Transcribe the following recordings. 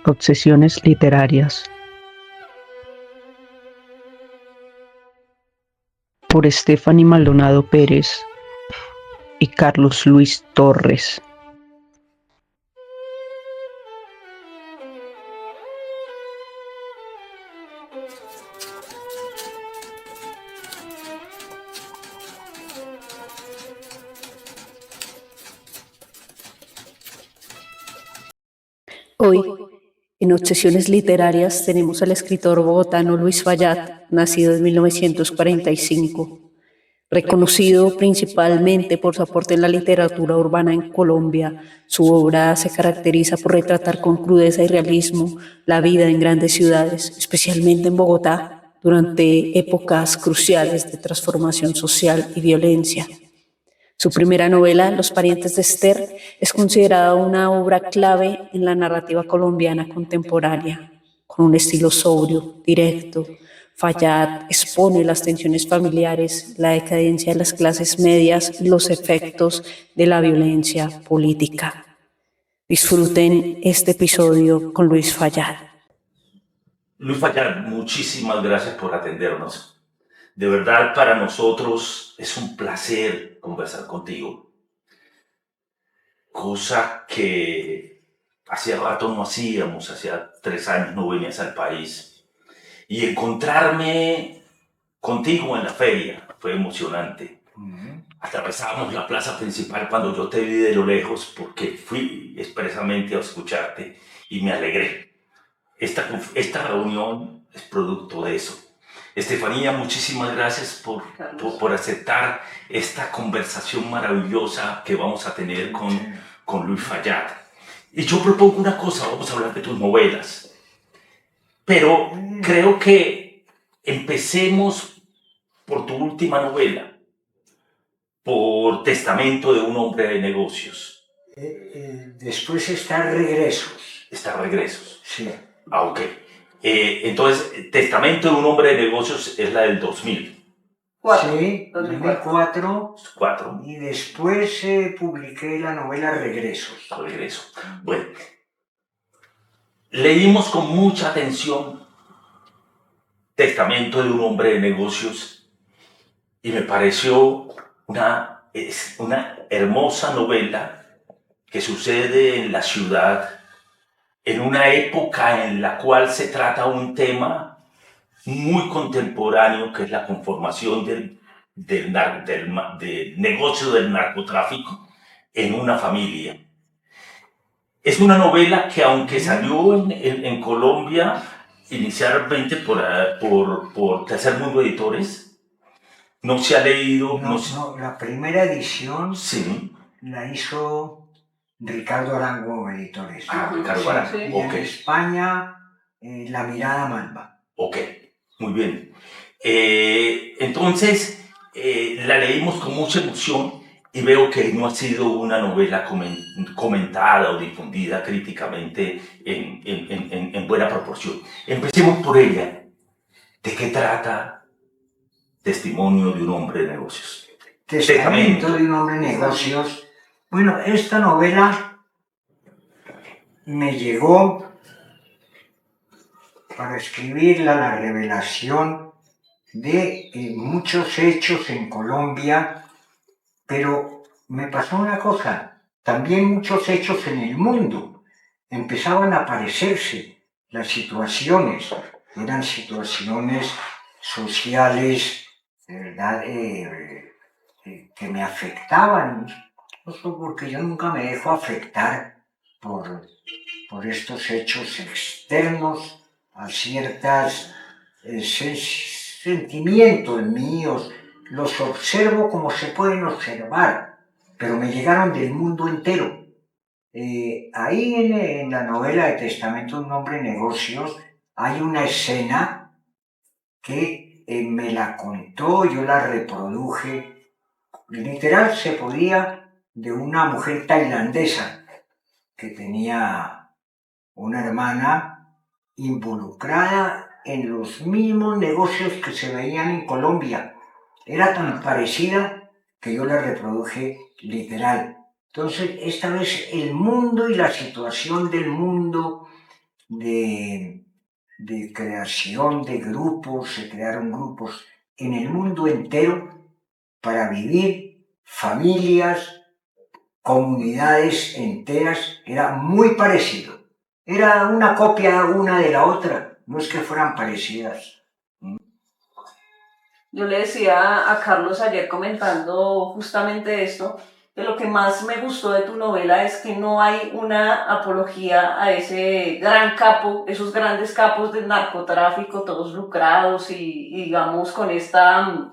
Obsesiones literarias, por Stephanie Maldonado Pérez y Carlos Luis Torres. Hoy, en Obsesiones Literarias, tenemos al escritor bogotano Luis Fayad, nacido en 1945, reconocido principalmente por su aporte en la literatura urbana en Colombia. Su obra se caracteriza por retratar con crudeza y realismo la vida en grandes ciudades, especialmente en Bogotá, durante épocas cruciales de transformación social y violencia. Su primera novela, Los parientes de Esther, es considerada una obra clave en la narrativa colombiana contemporánea. Con un estilo sobrio, directo, Fayad expone las tensiones familiares, la decadencia de las clases medias y los efectos de la violencia política. Disfruten este episodio con Luis Fayad. Luis Fayad, muchísimas gracias por atendernos. De verdad, para nosotros es un placer conversar contigo. Cosa que hacía rato no hacíamos, hacía 3 años no venías al país. Y encontrarme contigo en la feria fue emocionante. Atravesábamos la plaza principal cuando yo te vi de lo lejos porque fui expresamente a escucharte y me alegré. Esta reunión es producto de eso. Estefanía, muchísimas gracias por aceptar esta conversación maravillosa que vamos a tener con Luis Fayad. Y yo propongo una cosa, vamos a hablar de tus novelas. Pero creo que empecemos por tu última novela, por Testamento de un hombre de negocios. Después está Regresos. Está Regresos. Sí. Ah, ok. Entonces, Testamento de un hombre de negocios es la del 2000. Sí, 2004. 4. Y después publiqué la novela Regresos. Regreso. Bueno, leímos con mucha atención Testamento de un hombre de negocios y me pareció una hermosa novela que sucede en la ciudad en una época en la cual se trata un tema muy contemporáneo, que es la conformación del negocio del narcotráfico en una familia. Es una novela que, aunque salió en Colombia inicialmente por Tercer Mundo Editores, no se ha leído... No, la primera edición sí. La hizo Ricardo Arango Editores. Ricardo Arango, sí. Ok. En España, La Mirada Malva. Ok, muy bien. Entonces, la leímos con mucha emoción y veo que no ha sido una novela comentada o difundida críticamente en buena proporción. Empecemos por ella. ¿De qué trata Testimonio de un hombre de negocios? Testamento de un hombre de negocios. Bueno, esta novela me llegó para escribirla, la revelación de muchos hechos en Colombia, pero me pasó una cosa, también muchos hechos en el mundo. Empezaban a aparecerse las situaciones, eran situaciones sociales, de verdad, que me afectaban, porque yo nunca me dejo afectar por estos hechos externos a ciertos sentimientos míos, los observo como se pueden observar, pero me llegaron del mundo entero. Ahí en la novela de Testamento de un hombre de negocios hay una escena que me la contó, yo la reproduje. Literal se podía, de una mujer tailandesa que tenía una hermana involucrada en los mismos negocios que se veían en Colombia. Era tan parecida que yo la reproduje literal. Entonces, esta vez el mundo y la situación del mundo de creación de grupos, se crearon grupos en el mundo entero para vivir familias, comunidades enteras, era muy parecido. Era una copia una de la otra, no es que fueran parecidas. Yo le decía a Carlos ayer comentando justamente esto, que lo que más me gustó de tu novela es que no hay una apología a ese gran capo, esos grandes capos del narcotráfico, todos lucrados y digamos con esta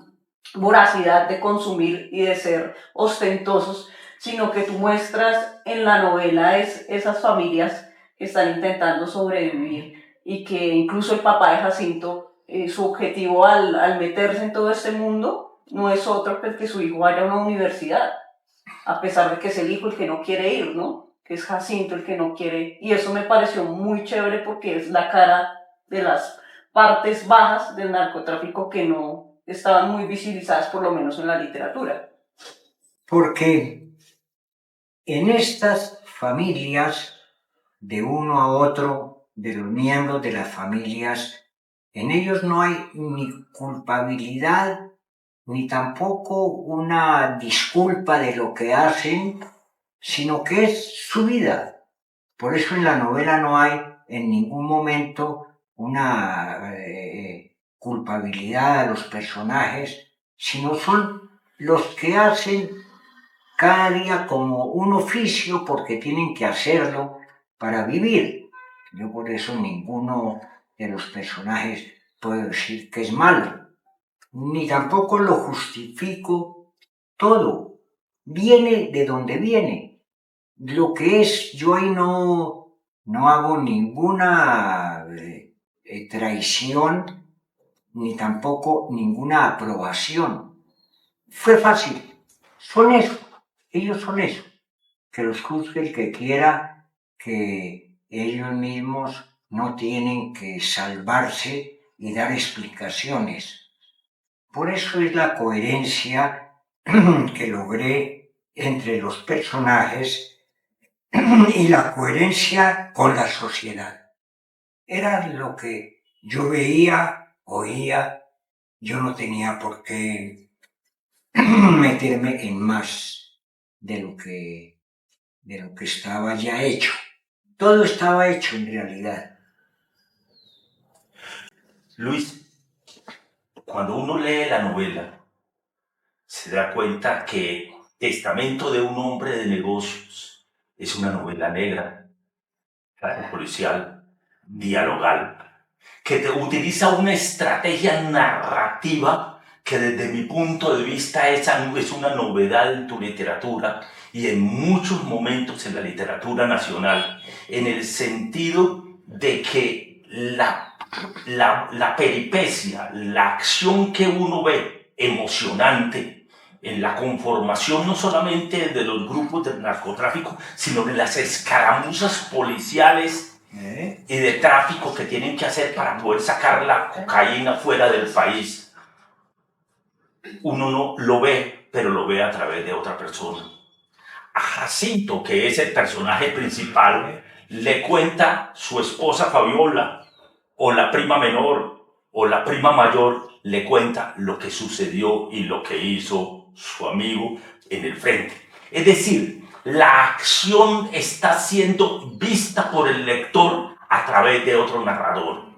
voracidad de consumir y de ser ostentosos, sino que tú muestras en la novela esas familias que están intentando sobrevivir y que incluso el papá de Jacinto, su objetivo al meterse en todo este mundo no es otro que el que su hijo vaya a una universidad, a pesar de que es el hijo el que no quiere ir, ¿no? Que es Jacinto el que no quiere, y eso me pareció muy chévere porque es la cara de las partes bajas del narcotráfico que no estaban muy visibilizadas, por lo menos en la literatura. Porque en estas familias, de uno a otro, de los miembros de las familias, en ellos no hay ni culpabilidad, ni tampoco una disculpa de lo que hacen, sino que es su vida. Por eso en la novela no hay en ningún momento una culpabilidad a los personajes, sino son los que hacen cada día como un oficio porque tienen que hacerlo para vivir. Yo por eso ninguno de los personajes puedo decir que es malo, ni tampoco lo justifico todo. Viene de donde viene. Lo que es, yo ahí no hago ninguna traición, ni tampoco ninguna aprobación. Fue fácil. Son eso. Ellos son eso. Que los juzgue el que quiera, que ellos mismos no tienen que salvarse y dar explicaciones. Por eso es la coherencia que logré entre los personajes y la coherencia con la sociedad. Era lo que yo veía, oía, yo no tenía por qué meterme en más de lo que estaba ya hecho. Todo estaba hecho en realidad. Luis, cuando uno lee la novela, se da cuenta que Testamento de un hombre de negocios es una novela negra, policial, dialogal, que te utiliza una estrategia narrativa que desde mi punto de vista es una novedad en tu literatura y en muchos momentos en la literatura nacional, en el sentido de que la peripecia, la acción que uno ve emocionante en la conformación no solamente de los grupos del narcotráfico, sino de las escaramuzas policiales y de tráfico que tienen que hacer para poder sacar la cocaína fuera del país. Uno no lo ve, pero lo ve a través de otra persona. A Jacinto, que es el personaje principal, le cuenta su esposa Fabiola, o la prima menor, o la prima mayor, le cuenta lo que sucedió y lo que hizo su amigo en el frente. Es decir, la acción está siendo vista por el lector a través de otro narrador.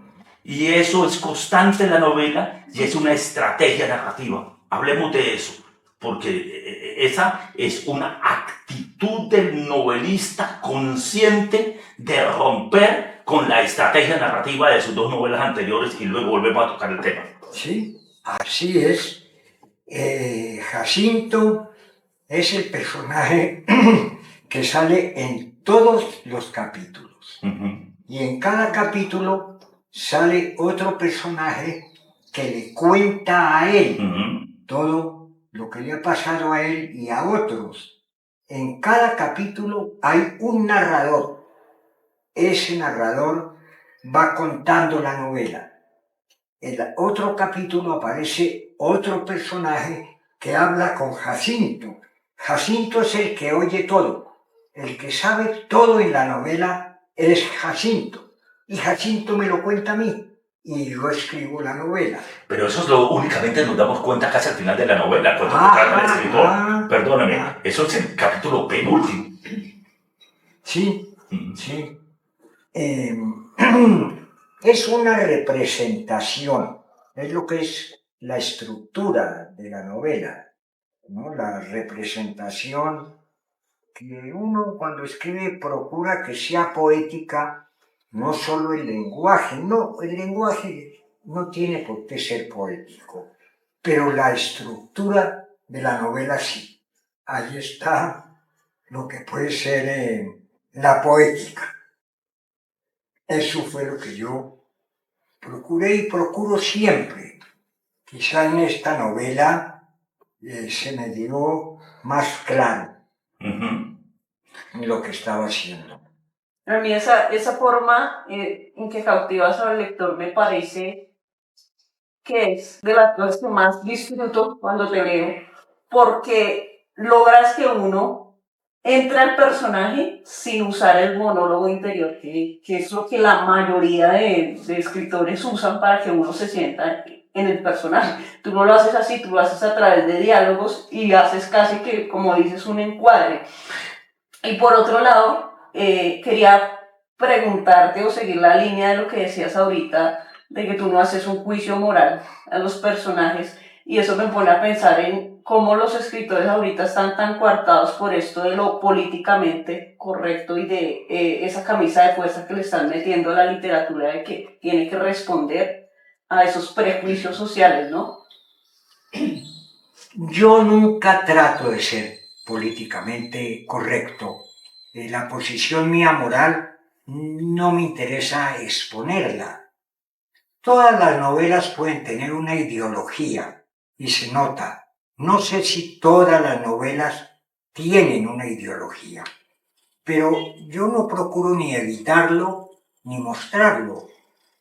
Y eso es constante en la novela y es una estrategia narrativa. Hablemos de eso, porque esa es una actitud del novelista consciente de romper con la estrategia narrativa de sus dos novelas anteriores y luego volvemos a tocar el tema. Sí, así es. Jacinto es el personaje que sale en todos los capítulos. Y en cada capítulo sale otro personaje que le cuenta a él todo lo que le ha pasado a él y a otros. En cada capítulo hay un narrador. Ese narrador va contando la novela. En el otro capítulo aparece otro personaje que habla con Jacinto. Jacinto es el que oye todo. El que sabe todo en la novela es Jacinto. y Jacinto me lo cuenta a mí. Y yo escribo la novela. Pero eso es lo únicamente nos damos cuenta casi al final de la novela, cuando nos trata el escritor. Perdóname, eso es el capítulo penúltimo. Sí, sí. Es una representación, es lo que es la estructura de la novela, ¿no? La representación que uno cuando escribe procura que sea poética, no solo el lenguaje, no, el lenguaje no tiene por qué ser poético, pero la estructura de la novela sí. Ahí está lo que puede ser la poética. Eso fue lo que yo procuré y procuro siempre. Quizá en esta novela se me dio más claro lo que estaba haciendo. A mí esa forma en que cautivas al lector me parece que es de las cosas que más disfruto cuando te leo, porque logras que uno entre al personaje sin usar el monólogo interior, que es lo que la mayoría de escritores usan para que uno se sienta en el personaje. Tú no lo haces así, tú lo haces a través de diálogos y haces casi que, como dices, un encuadre. Y por otro lado, quería preguntarte o seguir la línea de lo que decías ahorita, de que tú no haces un juicio moral a los personajes, y eso me pone a pensar en cómo los escritores ahorita están tan coartados por esto de lo políticamente correcto y de esa camisa de fuerza que le están metiendo a la literatura de que tiene que responder a esos prejuicios sociales, ¿no? Yo nunca trato de ser políticamente correcto. La posición mía moral no me interesa exponerla. Todas las novelas pueden tener una ideología y se nota. No sé si todas las novelas tienen una ideología, pero yo no procuro ni evitarlo ni mostrarlo,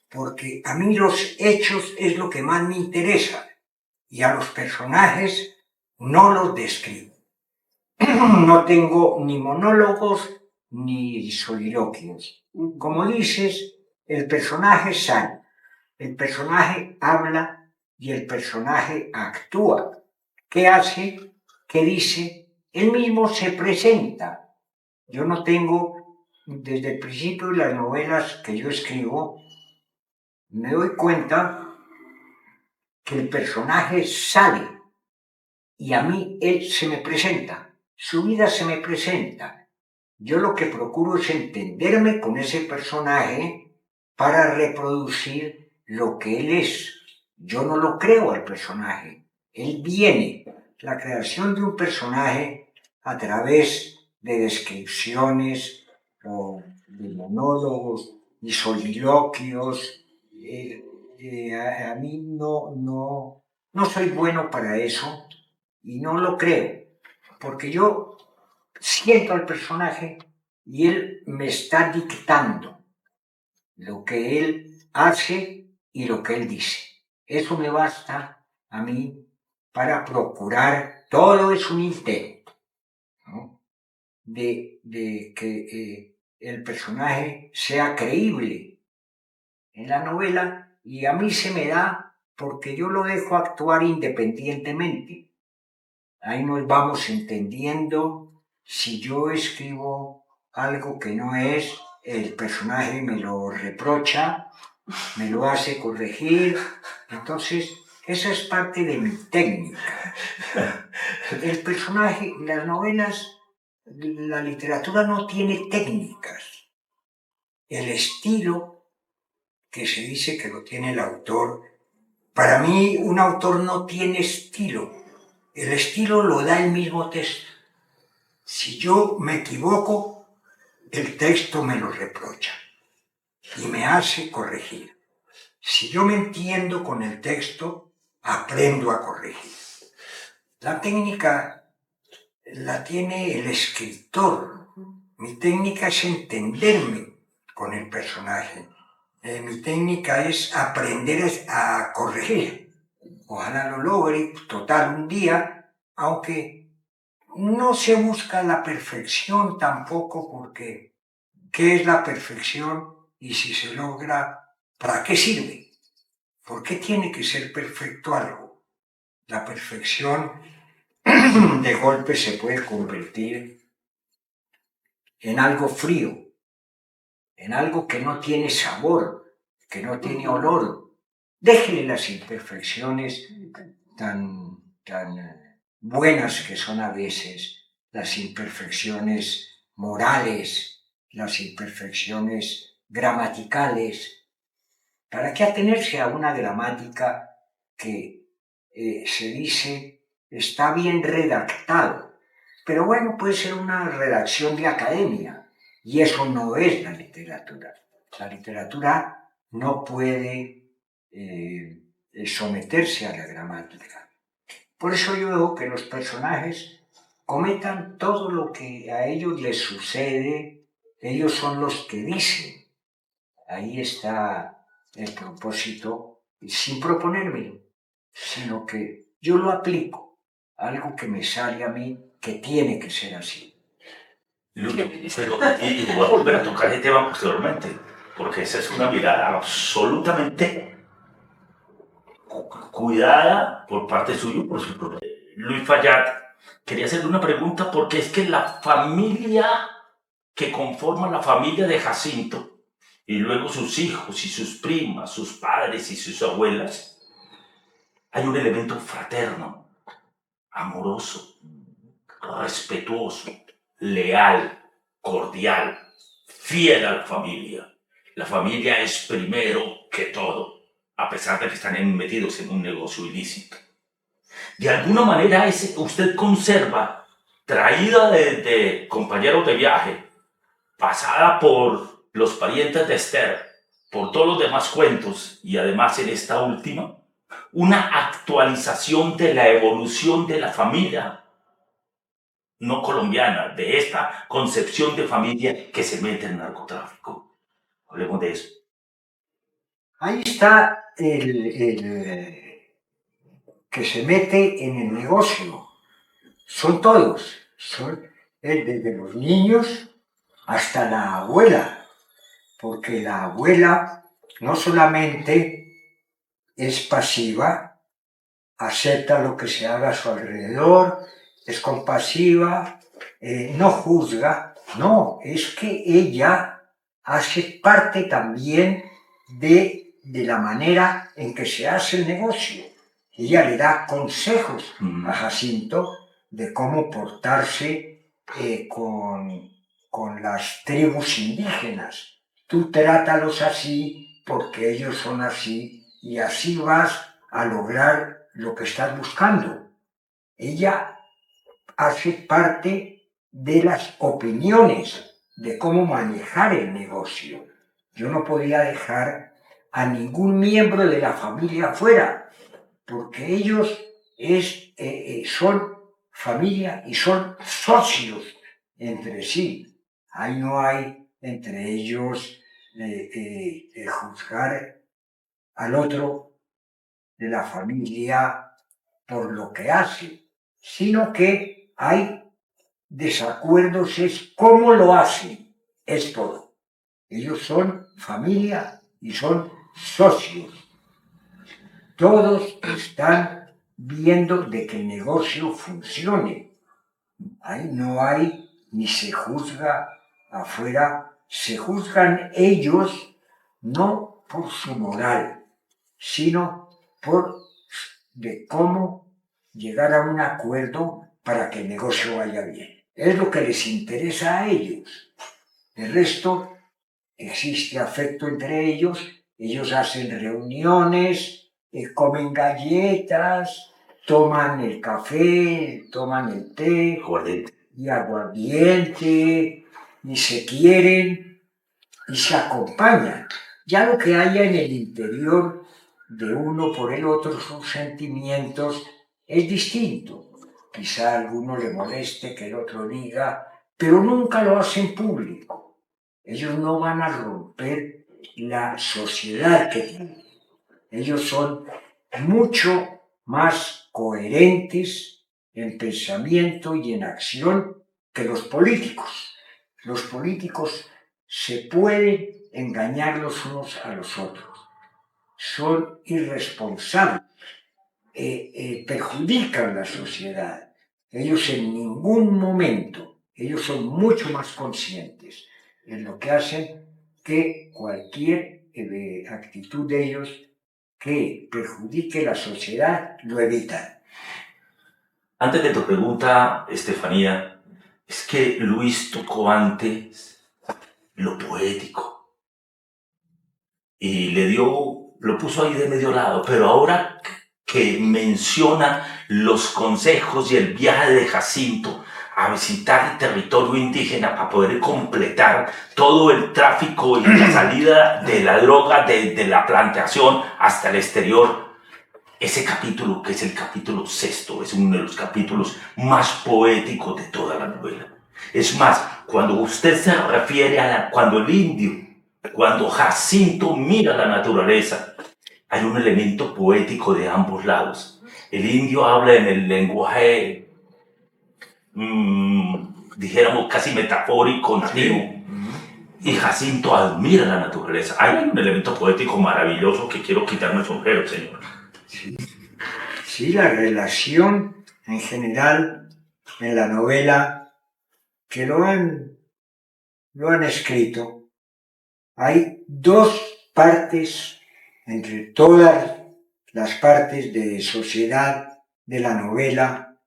porque a mí los hechos es lo que más me interesa y a los personajes no los describo. No tengo ni monólogos ni soliloquios. Como dices, el personaje sale, el personaje habla y el personaje actúa. ¿Qué hace? ¿Qué dice? Él mismo se presenta. Yo no tengo, desde el principio de las novelas que yo escribo, me doy cuenta que el personaje sale y a mí él se me presenta, su vida se me presenta. Yo lo que procuro es entenderme con ese personaje para reproducir lo que él es. Yo no lo creo al personaje, él viene. La creación de un personaje a través de descripciones o de monólogos y soliloquios, a mí no soy bueno para eso y no lo creo, porque yo siento al personaje y él me está dictando lo que él hace y lo que él dice. Eso me basta a mí para procurar, todo es un intento, ¿no? de que el personaje sea creíble en la novela, y a mí se me da porque yo lo dejo actuar independientemente. Ahí nos vamos entendiendo. Si yo escribo algo que no es, el personaje me lo reprocha, me lo hace corregir. Entonces, esa es parte de mi técnica. El personaje, las novelas, la literatura no tiene técnicas. El estilo, que se dice que lo tiene el autor, para mí un autor no tiene estilo. El estilo lo da el mismo texto. Si yo me equivoco, el texto me lo reprocha y me hace corregir. Si yo me entiendo con el texto, aprendo a corregir. La técnica la tiene el escritor. Mi técnica es entenderme con el personaje. Mi técnica es aprender a corregir. Ojalá lo logre, total, un día, aunque no se busca la perfección tampoco, porque ¿qué es la perfección? Y si se logra, ¿para qué sirve? ¿Por qué tiene que ser perfecto algo? La perfección de golpe se puede convertir en algo frío, en algo que no tiene sabor, que no tiene olor. Déjele las imperfecciones tan buenas que son a veces, las imperfecciones morales, las imperfecciones gramaticales. ¿Para qué atenerse a una gramática que se dice está bien redactado? Pero bueno, puede ser una redacción de academia, y eso no es la literatura. La literatura no puede someterse a la gramática. Por eso yo veo que los personajes comentan todo lo que a ellos les sucede, ellos son los que dicen. Ahí está el propósito, sin proponérmelo, sino que yo lo aplico, algo que me sale a mí, que tiene que ser así. Lucho, pero y voy a volver a tocar el tema posteriormente, porque esa es una mirada absolutamente cuidada por parte suya, por su propio. Luis Fayad, quería hacerle una pregunta, porque es que la familia que conforma la familia de Jacinto, y luego sus hijos y sus primas, sus padres y sus abuelas, hay un elemento fraterno, amoroso, respetuoso, leal, cordial, fiel a la familia. La familia es primero que todo, a pesar de que están metidos en un negocio ilícito. De alguna manera usted conserva, traída de compañeros de viaje, pasada por los parientes de Esther, por todos los demás cuentos, y además en esta última, una actualización de la evolución de la familia no colombiana, de esta concepción de familia que se mete en el narcotráfico. Hablemos de eso. Ahí está el que se mete en el negocio. Son todos, son desde los niños hasta la abuela, porque la abuela no solamente es pasiva, acepta lo que se haga a su alrededor, es compasiva, no juzga, no, es que ella hace parte también de la manera en que se hace el negocio. Ella le da consejos a Jacinto de cómo portarse con las tribus indígenas. Tú trátalos así porque ellos son así, y así vas a lograr lo que estás buscando. Ella hace parte de las opiniones de cómo manejar el negocio. Yo no podía dejar a ningún miembro de la familia afuera, porque ellos son familia y son socios entre sí. Ahí no hay entre ellos juzgar al otro de la familia por lo que hace, sino que hay desacuerdos, es cómo lo hacen, es todo. Ellos son familia y son socios. Todos están viendo de que el negocio funcione. Ahí no hay, ni se juzga afuera, se juzgan ellos no por su moral, sino por de cómo llegar a un acuerdo para que el negocio vaya bien. Es lo que les interesa a ellos. El resto, existe afecto entre ellos hacen reuniones, comen galletas, toman el café, toman el té y aguardiente, y se quieren y se acompañan. Ya lo que haya en el interior de uno por el otro, sus sentimientos, es distinto. Quizá a alguno le moleste que el otro diga, pero nunca lo hacen público. Ellos no van a romper la sociedad que tienen. Ellos son mucho más coherentes en pensamiento y en acción que los políticos. Los políticos se pueden engañar los unos a los otros. Son irresponsables, perjudican la sociedad. Ellos en ningún momento, ellos son mucho más conscientes en lo que hacen que cualquier actitud de ellos que perjudique la sociedad, lo evitan. Antes de tu pregunta, Estefanía, es que Luis tocó antes lo poético y lo puso ahí de medio lado, pero ahora que menciona los consejos y el viaje de Jacinto a visitar el territorio indígena para poder completar todo el tráfico y la salida de la droga de la plantación hasta el exterior, ese capítulo, que es el capítulo 6, es uno de los capítulos más poéticos de toda la novela. Es más, cuando usted se refiere cuando Jacinto mira la naturaleza, hay un elemento poético de ambos lados. El indio habla en el lenguaje, dijéramos, casi metafórico, nativo, y Jacinto admira la naturaleza. Hay un elemento poético maravilloso que quiero quitarme el sombrero, señor. Sí, la relación en general en la novela que lo han escrito, hay dos partes entre todas las partes de sociedad de la novela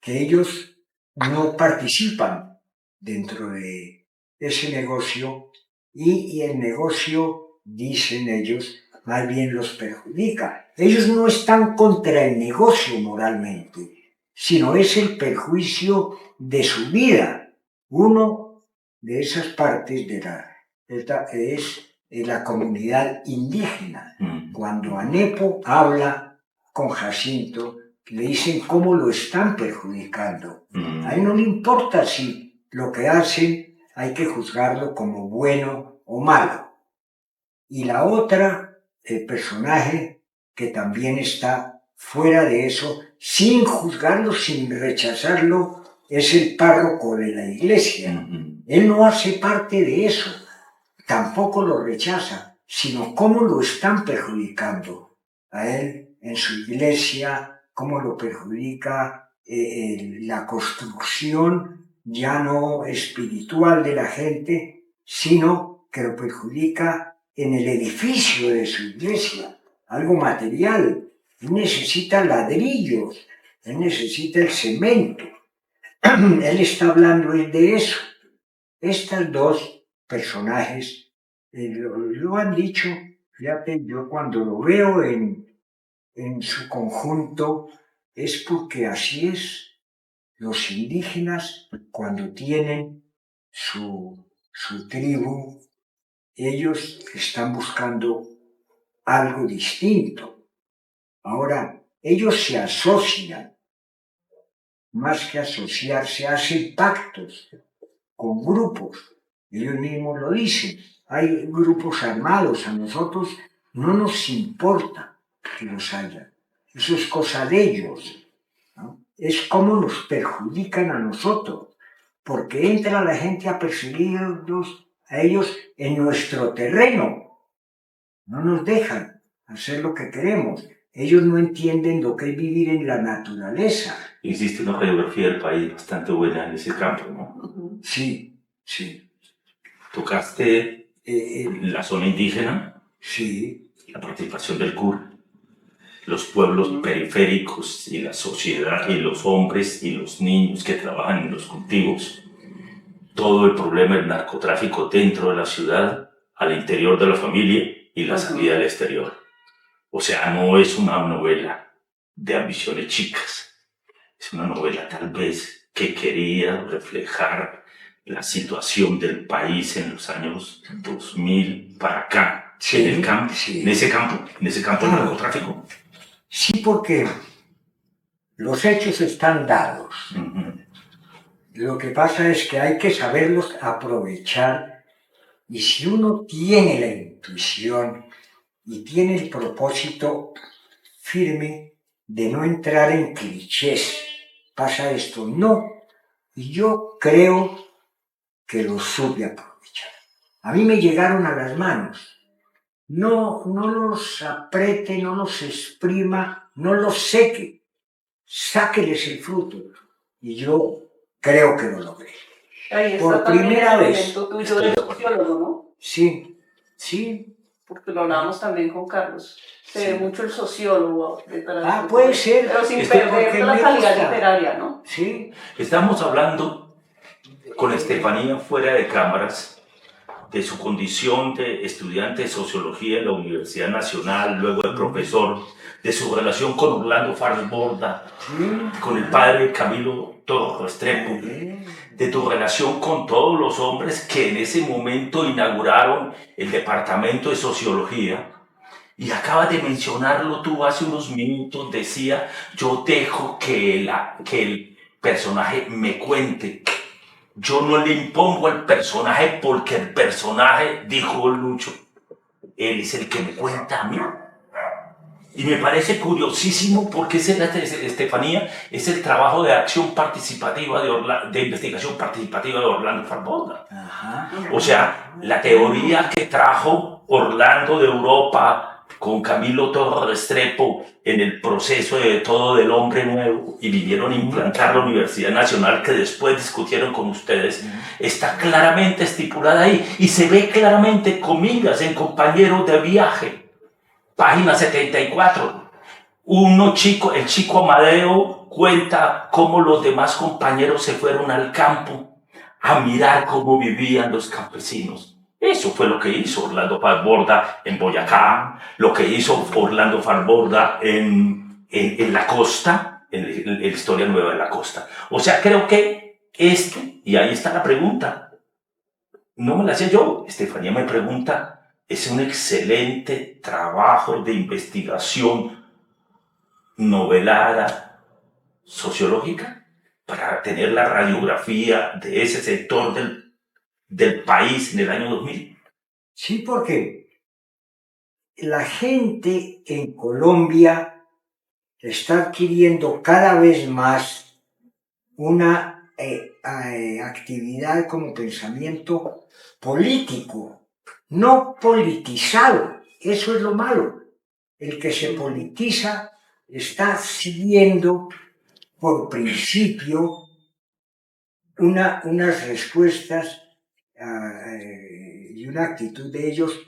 que ellos no participan dentro de ese negocio y el negocio, dicen ellos, más bien los perjudica. Ellos no están contra el negocio moralmente, sino es el perjuicio de su vida. Uno de esas partes es la comunidad indígena. Cuando Anepo habla con Jacinto, le dicen cómo lo están perjudicando. A él no le importa si lo que hacen hay que juzgarlo como bueno o malo. Y la otra, el personaje que también está fuera de eso, sin juzgarlo, sin rechazarlo, es el párroco de la iglesia. Él no hace parte de eso, tampoco lo rechaza, sino cómo lo están perjudicando a él en su iglesia, cómo lo perjudica la construcción ya no espiritual de la gente, sino que lo perjudica en el edificio de su iglesia, algo material. Él necesita ladrillos, él necesita el cemento. Él está hablando de eso. Estos dos personajes lo han dicho, fíjate, yo cuando lo veo en su conjunto es porque así es. Los indígenas, cuando tienen su tribu, ellos están buscando algo distinto. Ahora, ellos se asocian, más que asociarse, hacen pactos con grupos. Ellos mismos lo dicen. Hay grupos armados, a nosotros no nos importa que los haya. Eso es cosa de ellos, ¿no? Es como nos perjudican a nosotros, porque entra la gente a perseguirlos a ellos en nuestro terreno. No nos dejan hacer lo que queremos. Ellos no entienden lo que es vivir en la naturaleza. Existe una radiografía del país bastante buena en ese campo, ¿no? Sí, sí. Tocaste la zona indígena, sí, la participación del CUR, los pueblos periféricos y la sociedad y los hombres y los niños que trabajan en los cultivos, todo el problema del narcotráfico dentro de la ciudad, al interior de la familia y la salida al exterior. O sea, no es una novela de ambiciones chicas, es una novela tal vez que quería reflejar la situación del país en los años 2000 para acá, sí, en el campo, sí. en ese campo del narcotráfico. Sí, porque los hechos están dados. Lo que pasa es que hay que saberlos aprovechar, y si uno tiene la intuición y tiene el propósito firme de no entrar en clichés, pasa esto, no. Y yo creo que lo supe aprovechar. a mí me llegaron a las manos. No los apriete, no los exprima, no los seque. Sáqueles el fruto. Y yo creo que lo logré. Ahí está Por también primera el vez. elemento tuyo de sociólogo, ¿no? Sí, sí. Porque lo hablábamos también con Carlos. Se ve mucho el sociólogo detrás. Ah, puede ser. Pero sin Porque perder la me calidad gusta. literaria, ¿no? Sí. Estamos hablando con Estefanía fuera de cámaras de su condición de estudiante de sociología en la Universidad Nacional, luego de profesor, de su relación con Orlando Fares Borda, con el padre Camilo Torres Restrepo, de tu relación con todos los hombres que en ese momento inauguraron el departamento de sociología. Y acabas de mencionarlo tú hace unos minutos, decía, yo dejo que el personaje me cuente. Yo no le impongo al personaje porque el personaje, dijo Lucho, él es el que me cuenta a mí. Y me parece curiosísimo porque Estefanía es el trabajo de acción participativa, de investigación participativa de Orlando Fares Borda. O sea, la teoría que trajo Orlando de Europa con Camilo Torres Restrepo en el proceso de todo del hombre nuevo y vinieron a implantar la Universidad Nacional que después discutieron con ustedes, está claramente estipulada ahí y se ve claramente, comillas, en Compañeros de Viaje. Página 74. El chico Amadeo cuenta cómo los demás compañeros se fueron al campo a mirar cómo vivían los campesinos. Eso fue lo que hizo Orlando Fares Borda en Boyacá, lo que hizo Orlando Fares Borda en la costa, en la historia nueva de la costa. O sea, creo que esto, y ahí está la pregunta, no me la hacía yo, Estefanía me pregunta, es un excelente trabajo de investigación novelada, sociológica, para tener la radiografía de ese sector del país en el año 2000. Sí, porque la gente en Colombia está adquiriendo cada vez más una actividad como pensamiento político, no politizado. Eso es lo malo. El que se politiza está siguiendo por principio unas respuestas y una actitud de ellos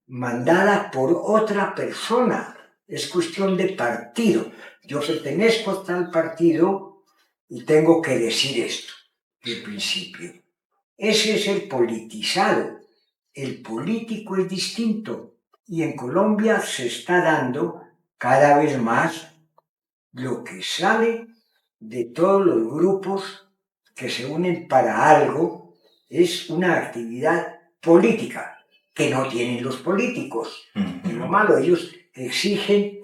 mandada por otra persona. Es cuestión de partido. Yo pertenezco a tal partido y tengo que decir esto, de principio. Ese es el politizado. El político es distinto. Y en Colombia se está dando cada vez más lo que sale de todos los grupos que se unen para algo, es una actividad política que no tienen los políticos. Es lo malo, ellos exigen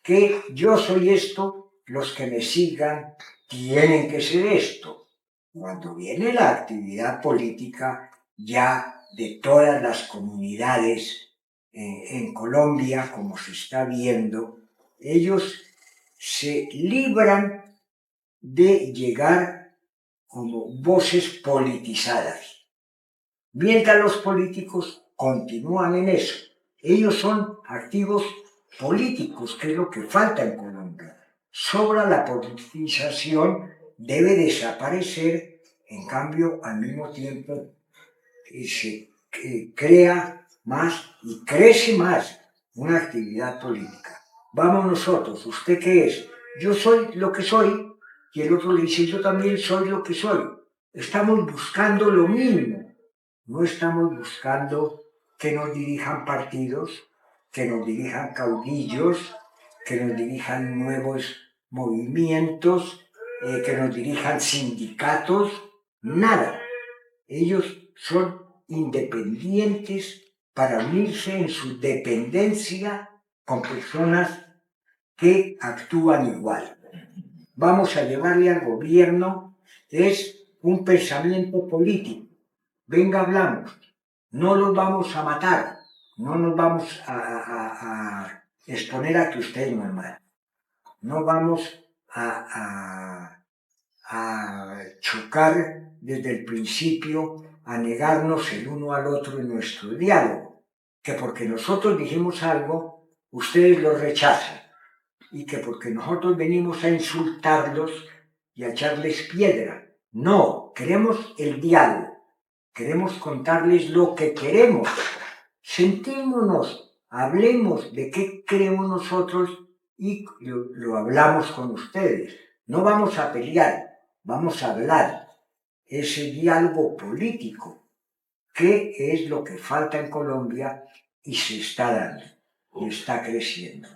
que yo soy esto, los que me sigan tienen que ser esto. Cuando viene la actividad política ya de todas las comunidades en Colombia, como se está viendo, ellos se libran de llegar como voces politizadas. Mientras los políticos continúan en eso. Ellos son activos políticos, que es lo que falta en Colombia. Sobra la politización, debe desaparecer, en cambio, al mismo tiempo se crea más y crece más una actividad política. Vamos nosotros, ¿usted qué es? Yo soy lo que soy, y el otro le dice, yo también soy lo que soy. Estamos buscando lo mismo. No estamos buscando que nos dirijan partidos, que nos dirijan caudillos, que nos dirijan nuevos movimientos, que nos dirijan sindicatos, nada. Ellos son independientes para unirse en su dependencia con personas que actúan igual. Vamos a llevarle al gobierno, es un pensamiento político. Venga, hablamos. No los vamos a matar, no nos vamos a exponer a que ustedes nos maten. No vamos a chocar desde el principio a negarnos el uno al otro en nuestro diálogo, que porque nosotros dijimos algo, ustedes lo rechazan, y que porque nosotros venimos a insultarlos y a echarles piedra. No, queremos el diálogo, queremos contarles lo que queremos. Sentémonos, hablemos de qué queremos nosotros y lo hablamos con ustedes. No vamos a pelear, vamos a hablar. Ese diálogo político, que es lo que falta en Colombia y se está dando y está creciendo.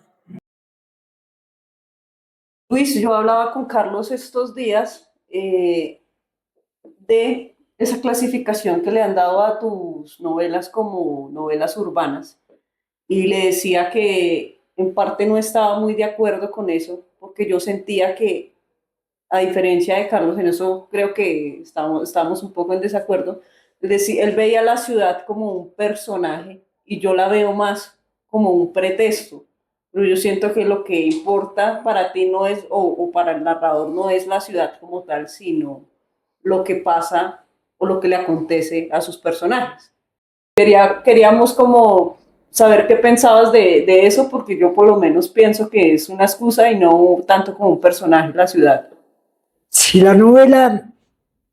Luis, yo hablaba con Carlos estos días de esa clasificación que le han dado a tus novelas como novelas urbanas y le decía que en parte no estaba muy de acuerdo con eso porque yo sentía que, a diferencia de Carlos, en eso creo que estamos un poco en desacuerdo, es decir, él veía la ciudad como un personaje y yo la veo más como un pretexto. Pero yo siento que lo que importa para ti no es, o para el narrador, no es la ciudad como tal, sino lo que pasa o lo que le acontece a sus personajes. Queríamos como saber qué pensabas de eso, porque yo por lo menos pienso que es una excusa y no tanto como un personaje la ciudad. Si la novela,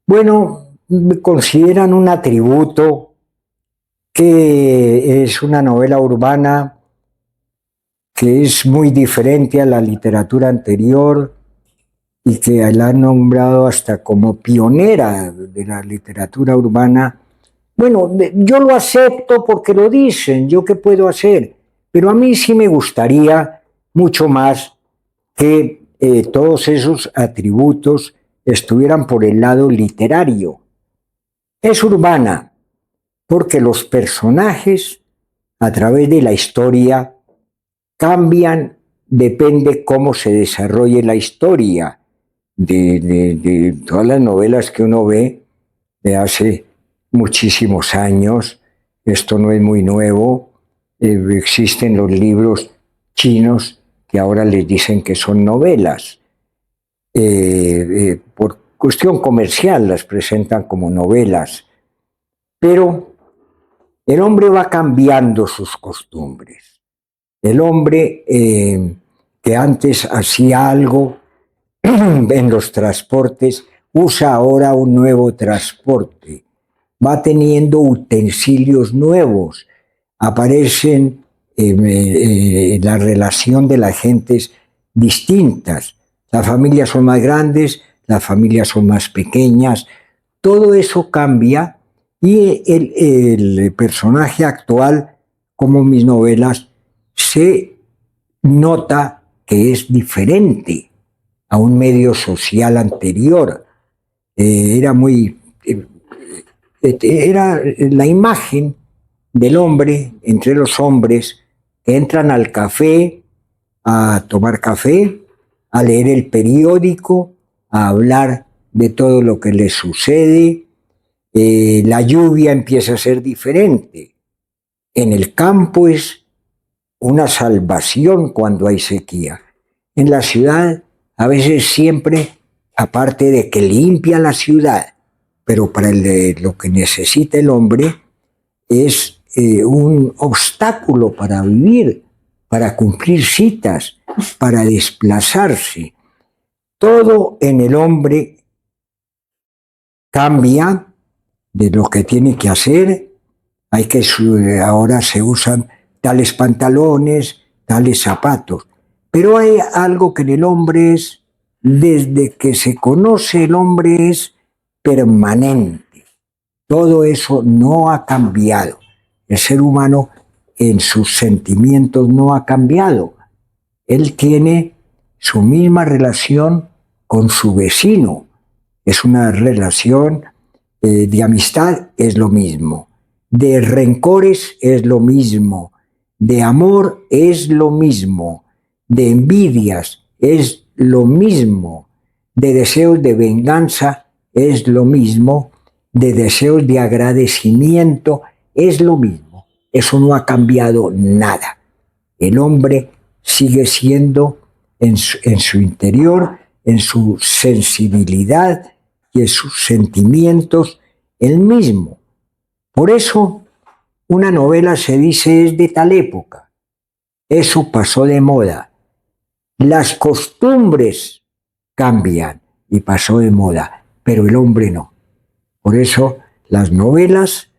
bueno, me consideran un atributo, que es una novela urbana, que es muy diferente a la literatura anterior y que la han nombrado hasta como pionera de la literatura urbana. Bueno, yo lo acepto porque lo dicen, ¿yo qué puedo hacer? Pero a mí sí me gustaría mucho más que todos esos atributos estuvieran por el lado literario. Es urbana porque los personajes a través de la historia cambian, depende cómo se desarrolle la historia. De todas las novelas que uno ve de hace muchísimos años, esto no es muy nuevo, existen los libros chinos que ahora les dicen que son novelas. Por cuestión comercial las presentan como novelas, pero el hombre va cambiando sus costumbres. El hombre que antes hacía algo en los transportes, usa ahora un nuevo transporte, va teniendo utensilios nuevos, aparecen la relación de las gentes distintas, las familias son más grandes, las familias son más pequeñas, todo eso cambia y el personaje actual, como mis novelas, se nota que es diferente a un medio social anterior. Era la imagen del hombre entre los hombres que entran al café a tomar café, a leer el periódico, a hablar de todo lo que les sucede. La lluvia empieza a ser diferente. En el campo es una salvación cuando hay sequía. En la ciudad, a veces siempre, aparte de que limpia la ciudad, pero para lo que necesita el hombre es un obstáculo para vivir, para cumplir citas, para desplazarse. Todo en el hombre cambia de lo que tiene que hacer. Ahora se usan tales pantalones, tales zapatos. Pero hay algo que en el hombre es, desde que se conoce el hombre es permanente. Todo eso no ha cambiado. El ser humano en sus sentimientos no ha cambiado. Él tiene su misma relación con su vecino. Es una relación de amistad, es lo mismo. De rencores es lo mismo. De amor es lo mismo. De envidias es lo mismo. De deseos de venganza es lo mismo. De deseos de agradecimiento es lo mismo. Eso no ha cambiado nada. El hombre sigue siendo en su interior, en su sensibilidad y en sus sentimientos el mismo. Por eso una novela se dice es de tal época. Eso pasó de moda. Las costumbres cambian y pasó de moda, pero el hombre no. Por eso las novelas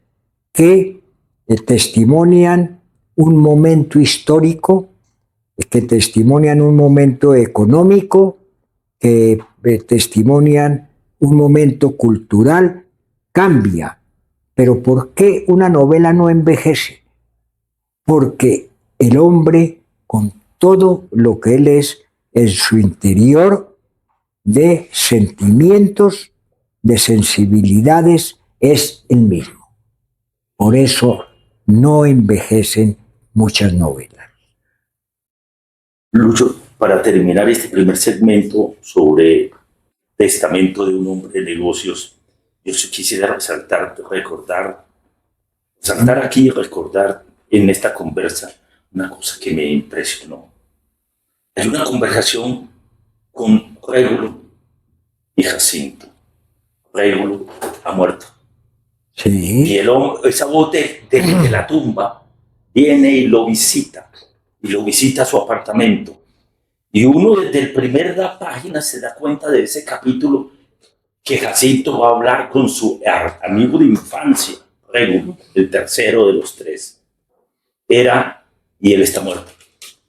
que testimonian un momento histórico, que testimonian un momento económico, que testimonian un momento cultural, cambia. Pero ¿por qué una novela no envejece? Porque el hombre, con todo lo que él es en su interior, de sentimientos, de sensibilidades, es el mismo. Por eso no envejecen muchas novelas. Lucho, para terminar este primer segmento sobre testamento de un hombre de negocios, yo sí quisiera resaltar aquí y recordar en esta conversa una cosa que me impresionó. Hay una conversación con Régulo y Jacinto. Régulo ha muerto. Sí. Y esa voz de la tumba viene y lo visita a su apartamento. Y uno desde el primer página se da cuenta de ese capítulo que Jacinto va a hablar con su amigo de infancia, Régulo, el tercero de los tres. Y él está muerto,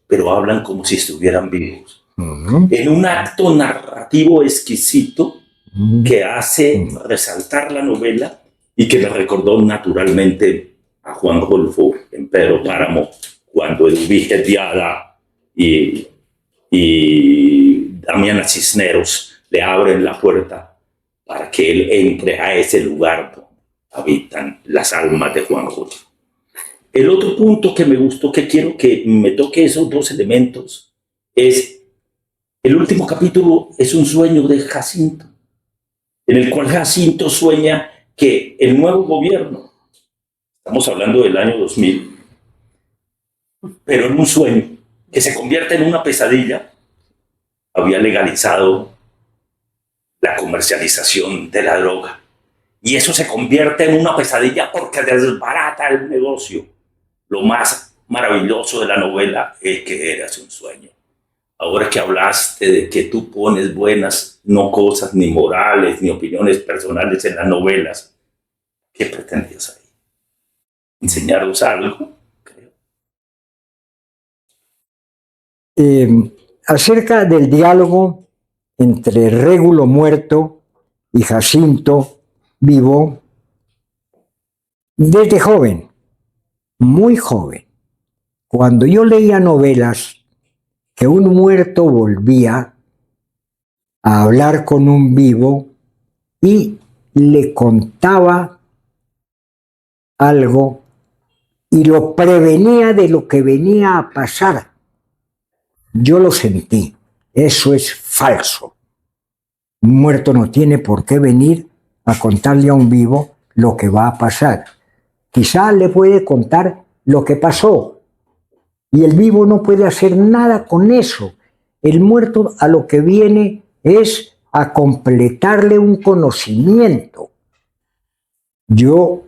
pero hablan como si estuvieran vivos. En un acto narrativo exquisito que hace resaltar la novela y que me recordó naturalmente a Juan Rulfo en Pedro Páramo, cuando Eduvige Diada y Damiana Cisneros le abren la puerta para que él entre a ese lugar donde habitan las almas de Juan Rulfo. El otro punto que me gustó, que quiero que me toque esos dos elementos, es el último capítulo, es un sueño de Jacinto, en el cual Jacinto sueña que el nuevo gobierno, estamos hablando del año 2000, pero en un sueño que se convierte en una pesadilla, había legalizado la comercialización de la droga. Y eso se convierte en una pesadilla porque desbarata el negocio. Lo más maravilloso de la novela es que eras un sueño. Ahora que hablaste de que tú pones buenas, no cosas ni morales, ni opiniones personales en las novelas, ¿qué pretendías ahí? ¿Enseñarnos algo? Creo. Acerca del diálogo entre Régulo muerto y Jacinto vivo, desde joven, muy joven, cuando yo leía novelas que un muerto volvía a hablar con un vivo y le contaba algo y lo prevenía de lo que venía a pasar. Yo lo sentí. Eso es falso. Un muerto no tiene por qué venir a contarle a un vivo lo que va a pasar. Quizá le puede contar lo que pasó y el vivo no puede hacer nada con eso. El muerto a lo que viene es a completarle un conocimiento. Yo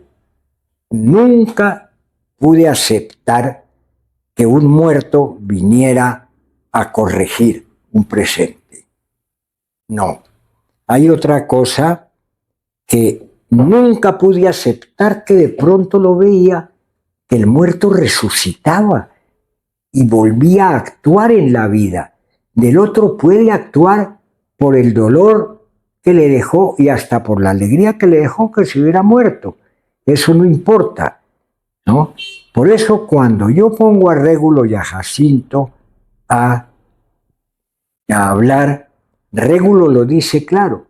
nunca pude aceptar que un muerto viniera a corregir un presente. No. Hay otra cosa que nunca pude aceptar, que de pronto lo veía, que el muerto resucitaba y volvía a actuar en la vida. Del otro puede actuar por el dolor que le dejó y hasta por la alegría que le dejó que se hubiera muerto. Eso no importa, ¿no? Por eso cuando yo pongo a Régulo y a Jacinto a hablar, Régulo lo dice claro.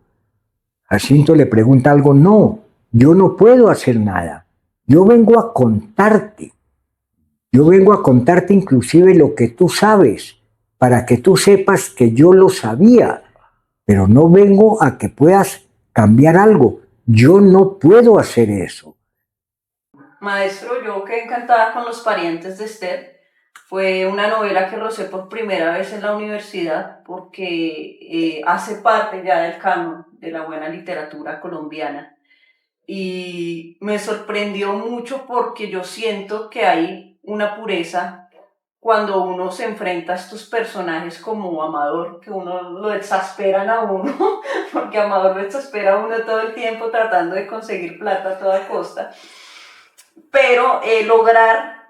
Jacinto le pregunta algo, no, yo no puedo hacer nada. Yo vengo a contarte. Yo vengo a contarte inclusive lo que tú sabes, para que tú sepas que yo lo sabía, pero no vengo a que puedas cambiar algo. Yo no puedo hacer eso. Maestro, yo quedé encantada con Los parientes de Esther. Fue una novela que rocé por primera vez en la universidad porque hace parte ya del canon de la buena literatura colombiana. y me sorprendió mucho porque yo siento que hay una pureza cuando uno se enfrenta a estos personajes como Amador, que uno lo exasperan a uno, porque Amador lo exaspera a uno todo el tiempo tratando de conseguir plata a toda costa, pero lograr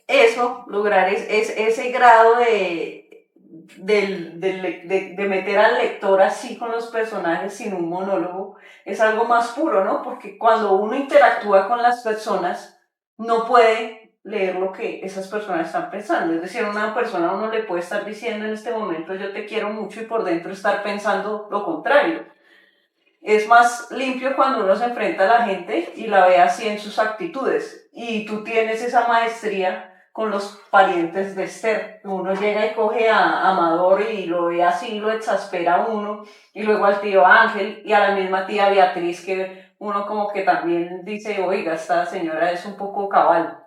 ese grado de meter al lector así con los personajes sin un monólogo, es algo más puro, ¿no? Porque cuando uno interactúa con las personas, no puede leer lo que esas personas están pensando. Es decir, a una persona uno le puede estar diciendo en este momento yo te quiero mucho y por dentro estar pensando lo contrario. Es más limpio cuando uno se enfrenta a la gente y la ve así en sus actitudes. Y tú tienes esa maestría con los parientes de Esther. Uno llega y coge a Amador y lo ve así, lo exaspera a uno. Y luego al tío Ángel y a la misma tía Beatriz, que uno como que también dice, oiga, esta señora es un poco cabal.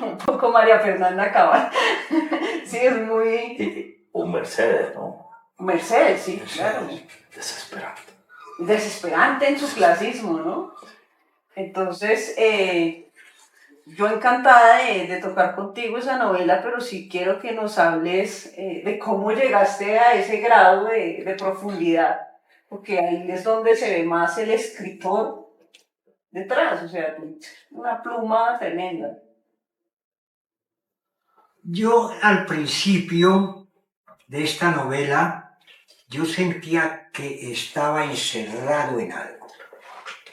Un poco María Fernanda Cabal. Sí, es muy... O Mercedes, ¿no? Mercedes, sí, claro. Desesperante. Desesperante en su clasismo, ¿no? Entonces, yo encantada de tocar contigo esa novela, pero sí quiero que nos hables de cómo llegaste a ese grado de profundidad, porque ahí es donde se ve más el escritor detrás, o sea, una pluma tremenda. Yo al principio de esta novela, yo sentía que estaba encerrado en algo,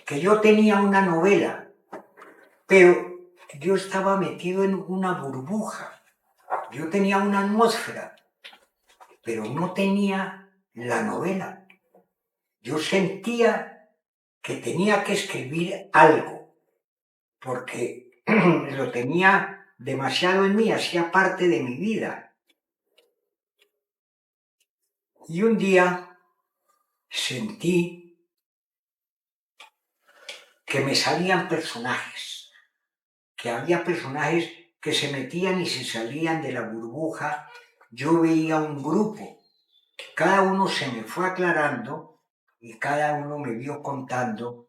que yo tenía una novela, pero yo estaba metido en una burbuja, yo tenía una atmósfera, pero no tenía la novela. Yo sentía que tenía que escribir algo, porque lo tenía demasiado en mí, hacía parte de mi vida. Y un día sentí que me salían personajes, que había personajes que se metían y se salían de la burbuja. Yo veía un grupo, cada uno se me fue aclarando y cada uno me vio contando,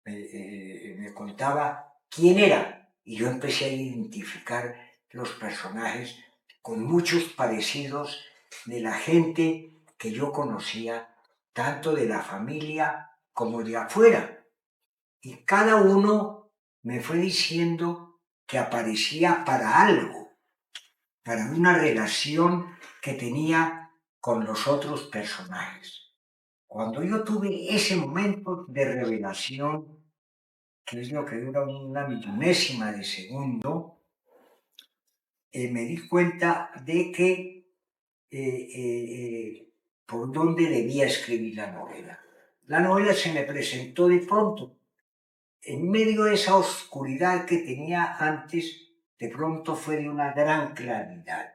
me contaba quién era. Y yo empecé a identificar los personajes con muchos parecidos de la gente que yo conocía, tanto de la familia como de afuera. Y cada uno me fue diciendo que aparecía para algo, para una relación que tenía con los otros personajes. Cuando yo tuve ese momento de revelación, que es lo que dura una millonésima de segundo, me di cuenta de que por dónde debía escribir la novela. La novela se me presentó de pronto. En medio de esa oscuridad que tenía antes, de pronto fue de una gran claridad.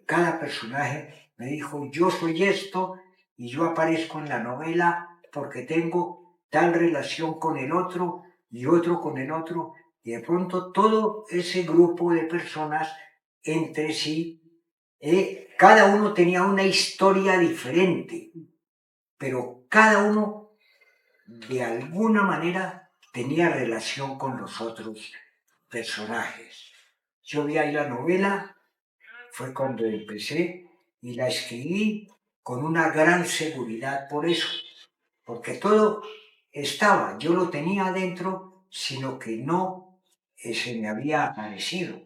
Cada personaje me dijo, yo soy esto y yo aparezco en la novela porque tengo tal relación con el otro y otro con el otro. Y de pronto todo ese grupo de personas entre sí, cada uno tenía una historia diferente, pero cada uno de alguna manera tenía relación con los otros personajes. Yo vi ahí la novela, fue cuando empecé y la escribí con una gran seguridad por eso, porque todo estaba, yo lo tenía adentro, sino que no se me había aparecido.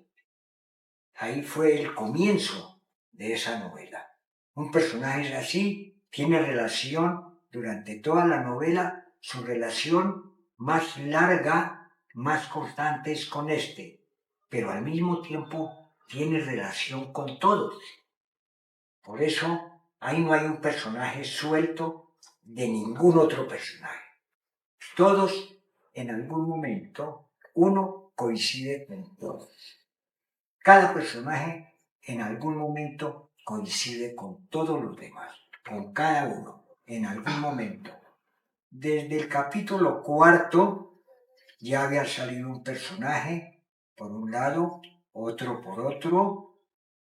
Ahí fue el comienzo de esa novela. Un personaje así tiene relación durante toda la novela, su relación más larga, más constante es con este, pero al mismo tiempo tiene relación con todos. Por eso ahí no hay un personaje suelto de ningún otro personaje. Todos en algún momento uno coincide con todos. Cada personaje en algún momento coincide con todos los demás, con cada uno, en algún momento. Desde el capítulo 4 ya había salido un personaje por un lado, otro por otro,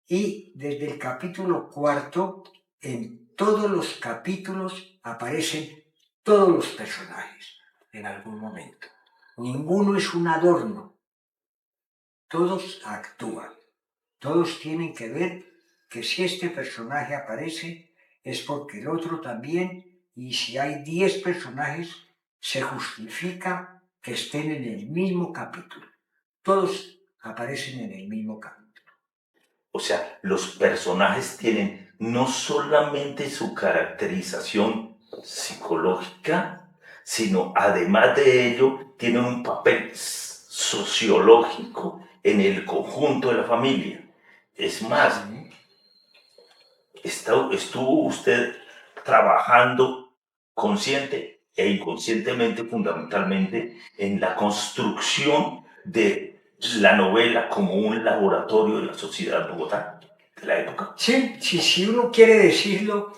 y desde el capítulo 4 en todos los capítulos aparecen todos los personajes. en algún momento. Ninguno es un adorno. Todos actúan. Todos tienen que ver que si este personaje aparece es porque el otro también, y si hay 10 personajes, se justifica que estén en el mismo capítulo. Todos aparecen en el mismo capítulo. O sea, los personajes tienen no solamente su caracterización psicológica, sino además de ello, tienen un papel sociológico en el conjunto de la familia. Es más, estuvo usted trabajando consciente e inconscientemente, fundamentalmente, en la construcción de la novela como un laboratorio de la sociedad de Bogotá, de la época. Sí, si uno quiere decirlo,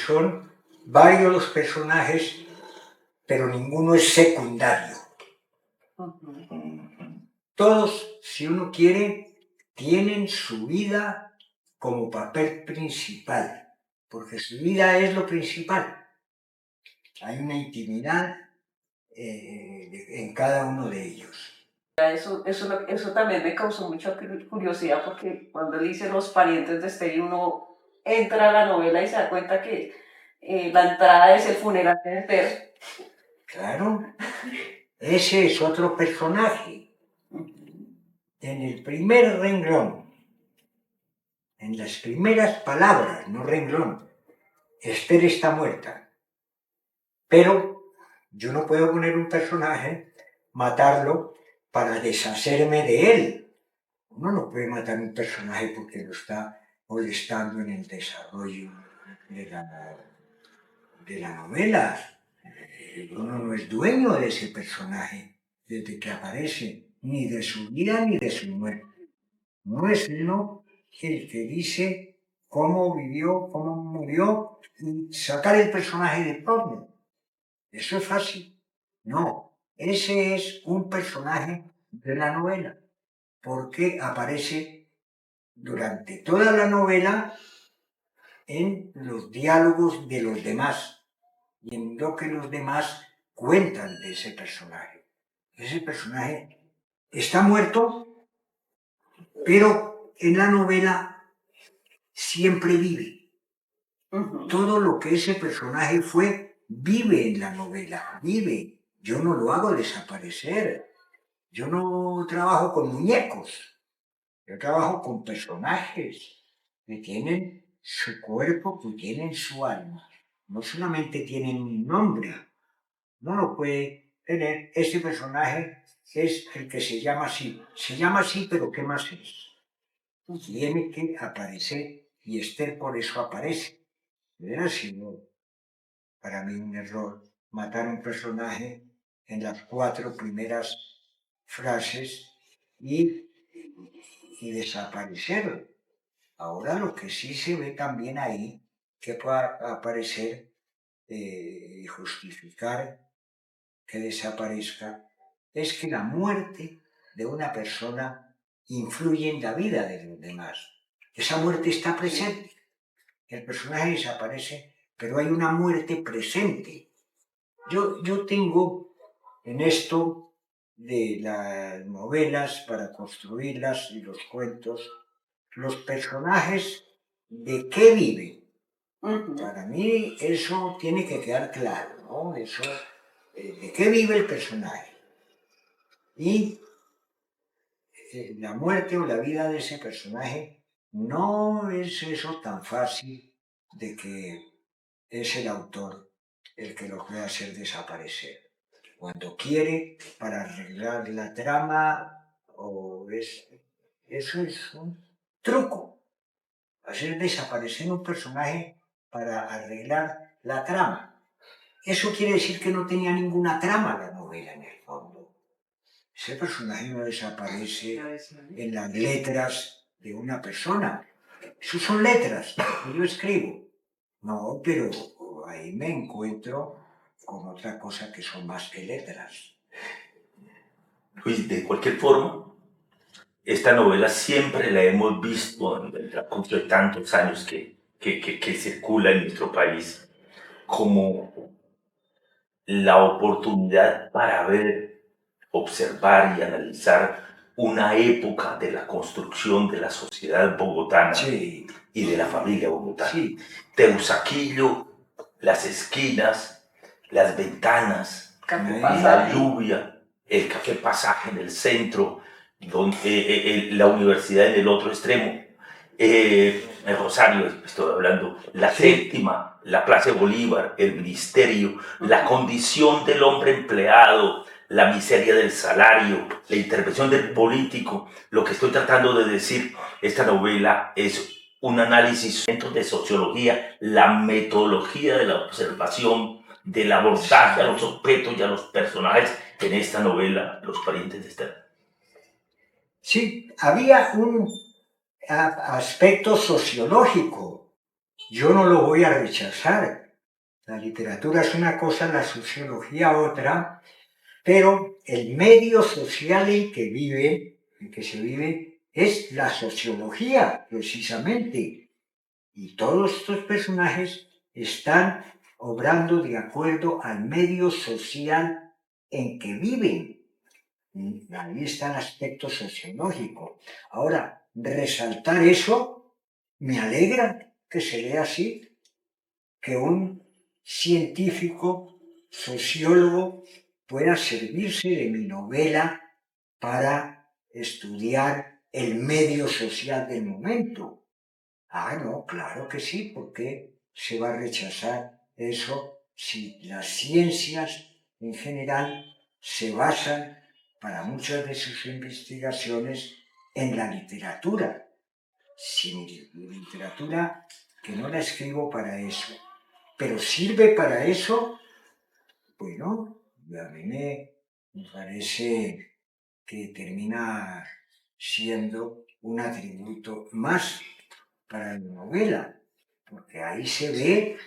son varios los personajes, pero ninguno es secundario. Todos, si uno quiere, tienen su vida como papel principal, porque su vida es lo principal. Hay una intimidad en cada uno de ellos. Eso también me causó mucha curiosidad porque cuando él dice los parientes de Esther, uno entra a la novela y se da cuenta que la entrada es el funeral de Esther. Claro, ese es otro personaje. En el primer renglón, en las primeras palabras, no renglón, Esther está muerta. Pero yo no puedo poner un personaje, matarlo para deshacerme de él. Uno no puede matar un personaje porque lo está molestando en el desarrollo de la novela. Uno no es dueño de ese personaje desde que aparece, ni de su vida ni de su muerte. No es uno el que dice cómo vivió, cómo murió, y sacar el personaje de pronto. Eso es fácil. No, ese es un personaje de la novela, porque aparece durante toda la novela en los diálogos de los demás y en lo que los demás cuentan de ese personaje. Ese personaje está muerto, pero en la novela siempre vive. Todo lo que ese personaje fue, vive en la novela, vive. Yo no lo hago desaparecer. Yo no trabajo con muñecos. Yo trabajo con personajes que tienen su cuerpo, que tienen su alma. No solamente tienen un nombre. No lo puede tener. Ese personaje es el que se llama así. Se llama así, pero ¿qué más es? Tiene que aparecer y Esther por eso aparece. Hubiera sido para mí un error matar un personaje en las 4 primeras frases y desaparecer. Ahora lo que sí se ve también ahí, que puede aparecer y justificar que desaparezca, es que la muerte de una persona influye en la vida de los demás. Esa muerte está presente. El personaje desaparece, pero hay una muerte presente. Yo tengo en esto de las novelas para construirlas y los cuentos, los personajes de qué viven. Para mí eso tiene que quedar claro, ¿no? Eso, de qué vive el personaje. Y la muerte o la vida de ese personaje no es eso tan fácil de que es el autor el que lo puede hacer desaparecer. Cuando quiere, para arreglar la trama, eso es un truco. Hacer desaparecer un personaje para arreglar la trama. Eso quiere decir que no tenía ninguna trama la novela en el fondo. Ese personaje no desaparece en las letras de una persona. Eso son letras que yo escribo. No, pero ahí me encuentro con otra cosa que son más que letras. Luis, de cualquier forma, esta novela siempre la hemos visto en el transcurso de tantos años que circula en nuestro país como la oportunidad para ver, observar y analizar una época de la construcción de la sociedad bogotana Sí, y de la familia bogotana. sí. Teusaquillo, las esquinas, las ventanas, Café Ahí. la Pasaje. lluvia, el café pasaje en el centro, la universidad en el otro extremo, en Rosario estoy hablando, la Sí. séptima, la Plaza de Bolívar, el ministerio, la condición del hombre empleado, la miseria del salario, la intervención del político. Lo que estoy tratando de decir, esta novela es un análisis de sociología, la metodología de la observación, del abordaje a los objetos y a los personajes en esta novela, Los parientes de Esther. Sí, había un aspecto sociológico. Yo no lo voy a rechazar. La literatura es una cosa, la sociología otra, pero el medio social en que se vive, es la sociología, precisamente. Y todos estos personajes están obrando de acuerdo al medio social en que viven. Ahí está el aspecto sociológico. Ahora, resaltar eso, me alegra que se lea así, que un científico, sociólogo, pueda servirse de mi novela para estudiar el medio social del momento. Ah, no, claro que sí, porque se va a rechazar eso si las ciencias en general se basan para muchas de sus investigaciones en la literatura. Sin literatura, que no la escribo para eso, pero sirve para eso, bueno, a mí me parece que termina siendo un atributo más para la novela, porque ahí se ve,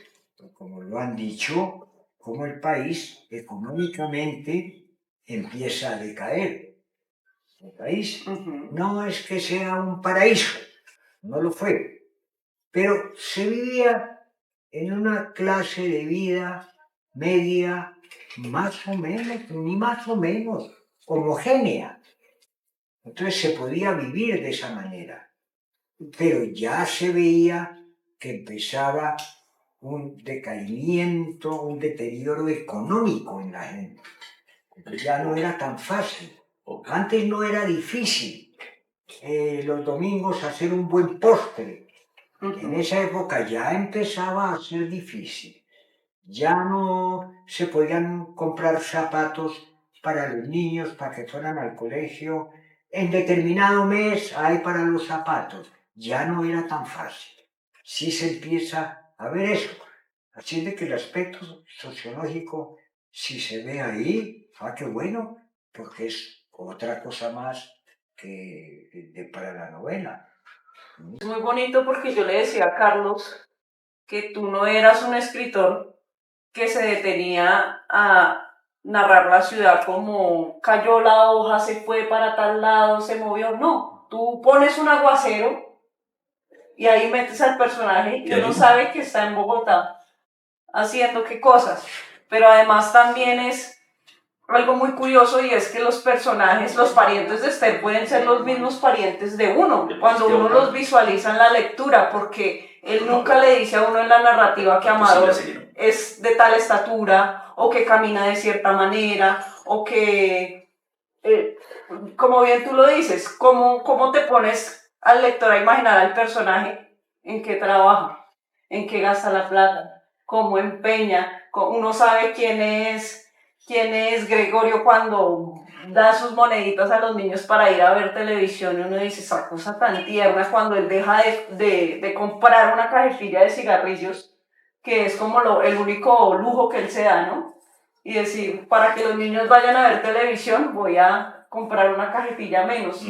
como lo han dicho, cómo el país económicamente empieza a decaer. El país no es que sea un paraíso, no lo fue, pero se vivía en una clase de vida media más o menos, ni más o menos, homogénea. Entonces se podía vivir de esa manera, pero ya se veía que empezaba un decaimiento, un deterioro económico en la gente. Ya no era tan fácil. Antes no era difícil los domingos hacer un buen postre. En esa época ya empezaba a ser difícil. Ya no se podían comprar zapatos para los niños para que fueran al colegio. En determinado mes hay para los zapatos. Ya no era tan fácil. Sí se empieza a ver eso. Así de que el aspecto sociológico, si se ve ahí, qué bueno, porque es otra cosa más para la novela. Es muy bonito porque yo le decía a Carlos que tú no eras un escritor que se detenía a narrar la ciudad como cayó la hoja, se fue para tal lado, se movió. No, tú pones un aguacero y ahí metes al personaje y uno sabe que está en Bogotá haciendo qué cosas. Pero además también es algo muy curioso y es que los personajes, los parientes de Esther pueden ser los mismos parientes de uno cuando uno los visualiza en la lectura, porque él nunca le dice a uno en la narrativa que Amador es de tal estatura o que camina de cierta manera o que, como bien tú lo dices, ¿cómo te pones al lector a imaginar al personaje en qué trabaja, en qué gasta la plata, cómo empeña, uno sabe quién es Gregorio cuando da sus moneditas a los niños para ir a ver televisión y uno dice, esa cosa tan tierna cuando él deja de comprar una cajetilla de cigarrillos, que es como el único lujo que él se da, ¿no? Y decir, para que los niños vayan a ver televisión voy a comprar una cajetilla menos.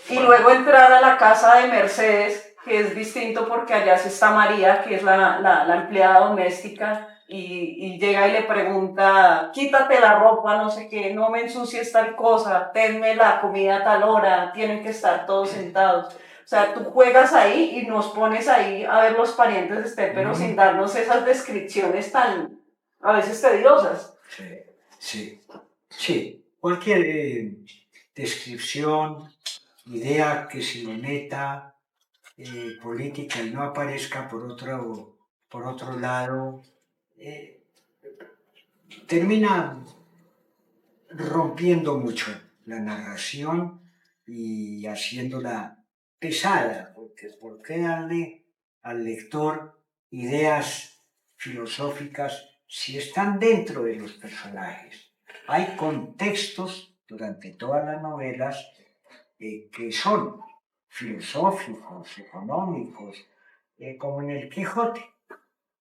Y luego entrar a la casa de Mercedes, que es distinto porque allá sí está María, que es la empleada doméstica, y llega y le pregunta, quítate la ropa, no sé qué, no me ensucies tal cosa, tenme la comida a tal hora, tienen que estar todos sentados. O sea, tú juegas ahí y nos pones ahí a ver los parientes de Esther, pero sin darnos esas descripciones tan a veces tediosas. Sí, sí, sí. Cualquier descripción, idea que se le meta política y no aparezca por otro lado, termina rompiendo mucho la narración y haciéndola pesada, porque ¿por qué darle al lector ideas filosóficas si están dentro de los personajes? Hay contextos durante todas las novelas que son filosóficos, económicos, como en el Quijote.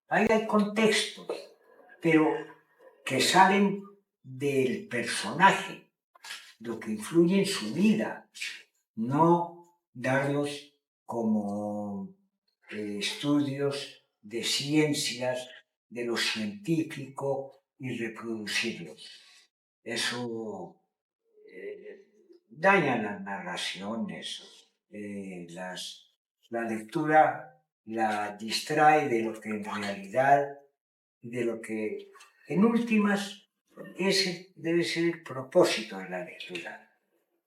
Ahí hay contextos, pero que salen del personaje, lo que influye en su vida, no darlos como estudios de ciencias, de lo científico y reproducirlos. Eso daña las narraciones, la lectura la distrae de lo que en realidad, de lo que en últimas ese debe ser el propósito de la lectura.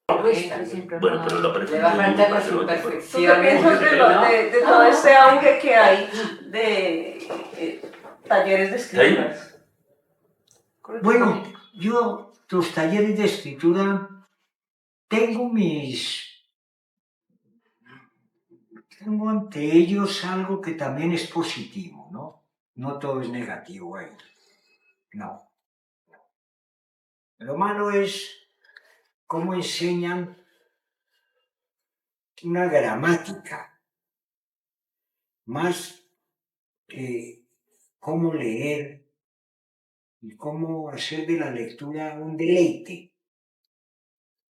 Bueno, pero la ¿Tú qué piensas de todo este auge que hay de talleres de escrituras? Bueno, yo los talleres de escritura tengo ante ellos algo que también es positivo, ¿no? No todo es negativo ahí. No. Lo malo es cómo enseñan una gramática, más cómo leer y cómo hacer de la lectura un deleite.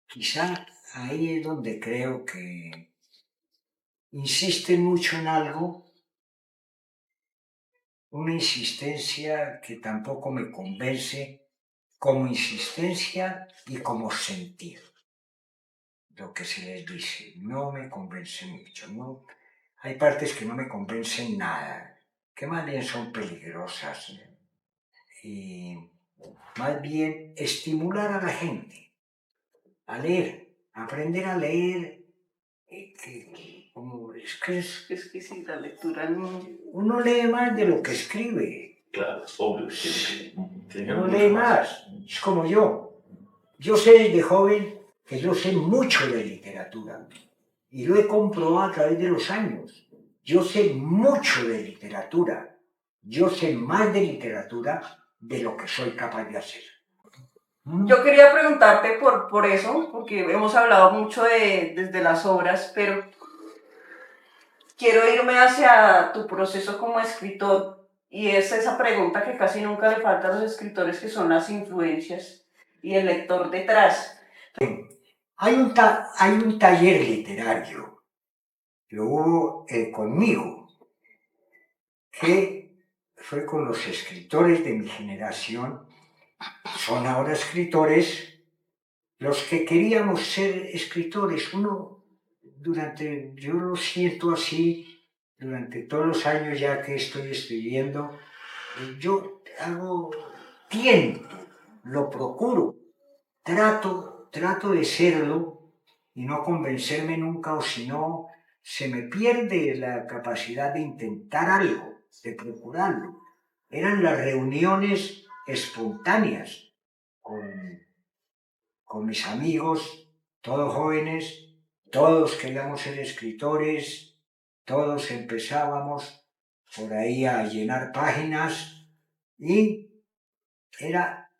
Quizá ahí es donde creo que insisten mucho en algo, una insistencia que tampoco me convence como insistencia y como sentir. Lo que se les dice no me convence mucho, ¿no? Hay partes que no me convencen nada, que más bien son peligrosas. Y más bien estimular a la gente a leer, aprender a leer, Es que sí, la lectura no... uno lee más de lo que escribe. Claro, obvio. Uno lee más. Es como yo. Yo sé desde joven que yo sé mucho de literatura. Y lo he comprobado a través de los años. Yo sé mucho de literatura. Yo sé más de literatura de lo que soy capaz de hacer. Yo quería preguntarte por eso, porque hemos hablado mucho desde las obras, pero quiero irme hacia tu proceso como escritor, y es esa pregunta que casi nunca le falta a los escritores, que son las influencias y el lector detrás. Hay un taller literario, lo hubo conmigo, que fue con los escritores de mi generación, son ahora escritores, los que queríamos ser escritores. Yo lo siento así, durante todos los años ya que estoy escribiendo, yo tiento, lo procuro, trato de serlo y no convencerme nunca, o si no, se me pierde la capacidad de intentar algo, de procurarlo. Eran las reuniones espontáneas con mis amigos, todos jóvenes, todos queríamos ser escritores, todos empezábamos por ahí a llenar páginas y era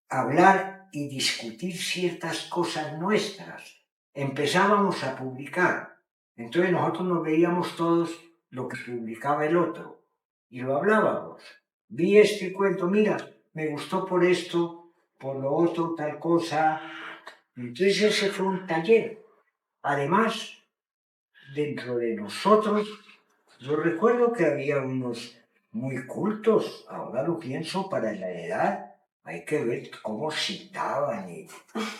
hablar y discutir ciertas cosas nuestras. Empezábamos a publicar, entonces nosotros nos veíamos todos lo que publicaba el otro y lo hablábamos. Vi este cuento, mira, me gustó por esto, por lo otro, tal cosa. Entonces ese fue un taller. Además, dentro de nosotros, yo recuerdo que había unos muy cultos, ahora lo pienso, para la edad. Hay que ver cómo citaban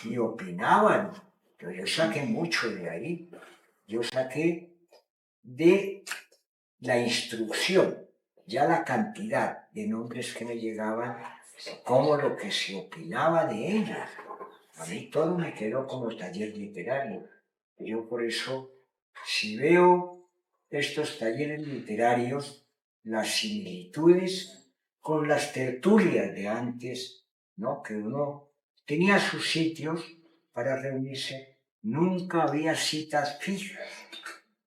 y opinaban. Pero yo saqué mucho de ahí. Yo saqué de la instrucción ya la cantidad de nombres que me llegaban, como lo que se opinaba de ellos. A mí todo me quedó como taller literario. Yo por eso, si veo estos talleres literarios, las similitudes con las tertulias de antes, ¿no? Que uno tenía sus sitios para reunirse, nunca había citas fijas,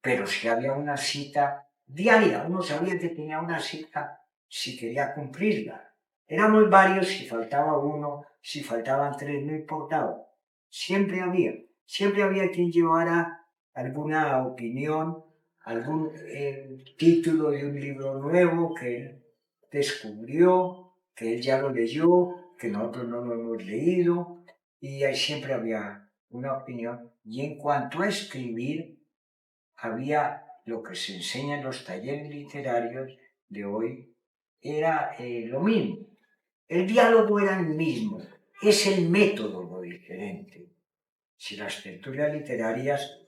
pero sí había una cita diaria, uno sabía que tenía una cita si quería cumplirla. Éramos varios, si faltaba uno, si faltaban tres, no importaba. Siempre había quien llevara alguna opinión, algún título de un libro nuevo que él descubrió, que él ya lo leyó, que nosotros no lo hemos leído, y ahí siempre había una opinión. Y en cuanto a escribir, había lo que se enseña en los talleres literarios de hoy, era lo mismo. El diálogo era el mismo, es el método lo diferente. Si las tertulias literarias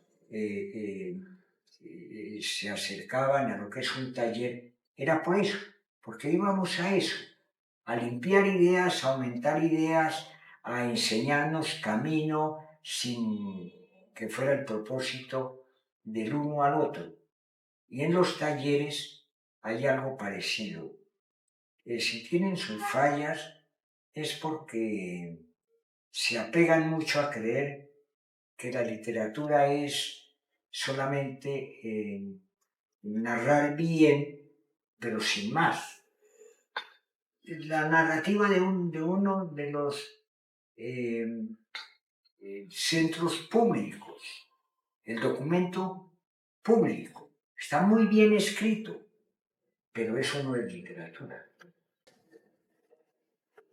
se acercaban a lo que es un taller, era por eso, porque íbamos a eso, a limpiar ideas, a aumentar ideas, a enseñarnos camino sin que fuera el propósito del uno al otro. Y en los talleres hay algo parecido. Si tienen sus fallas es porque se apegan mucho a creer que la literatura es solamente narrar bien, pero sin más. La narrativa de uno de los centros públicos, el documento público, está muy bien escrito, pero eso no es literatura.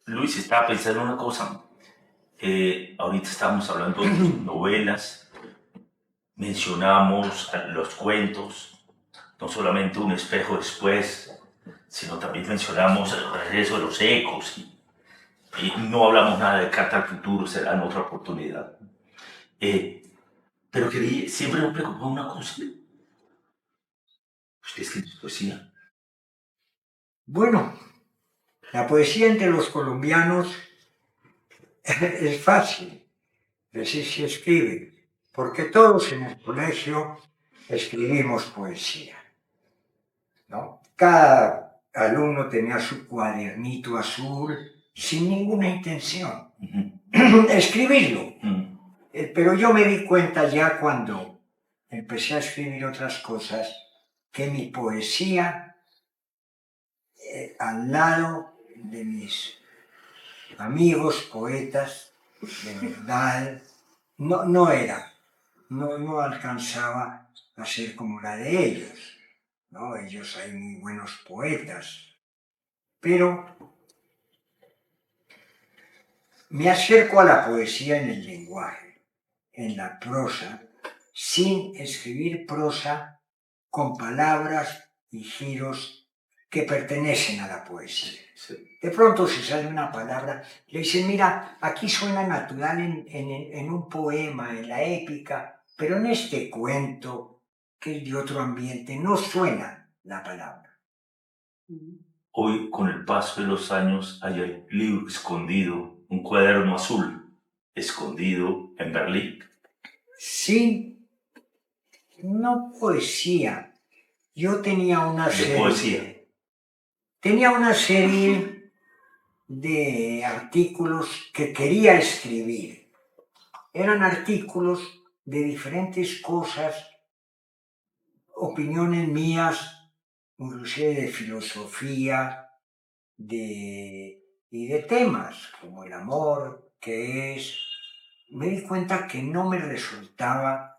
Luis, estaba pensando una cosa. Ahorita estamos hablando de novelas, mencionamos los cuentos, no solamente Un espejo después, sino también mencionamos el regreso de los ecos. Y no hablamos nada de Carta al futuro, será en otra oportunidad. Pero siempre me preocupó una cosa. ¿Usted escribe poesía? Bueno, la poesía entre los colombianos es fácil decir si escribe, porque todos en el colegio escribimos poesía, ¿no? Cada alumno tenía su cuadernito azul sin ninguna intención. Escribirlo. Pero yo me di cuenta ya cuando empecé a escribir otras cosas que mi poesía, al lado de mis amigos poetas, de verdad, no alcanzaba a ser como la de ellos, ¿no? Ellos hay muy buenos poetas, pero me acerco a la poesía en el lenguaje, en la prosa, sin escribir prosa con palabras y giros que pertenecen a la poesía. De pronto se sale una palabra, le dicen, mira, aquí suena natural en un poema, en la épica, pero en este cuento, que es de otro ambiente, no suena la palabra. Hoy, con el paso de los años, hay el libro escondido, un cuaderno azul, escondido en Berlín. Sí, no poesía. Yo tenía una serie. De poesía. Tenía una serie de artículos que quería escribir. Eran artículos de diferentes cosas, opiniones mías, inclusive de filosofía, y de temas como el amor, que es. Me di cuenta que no me resultaba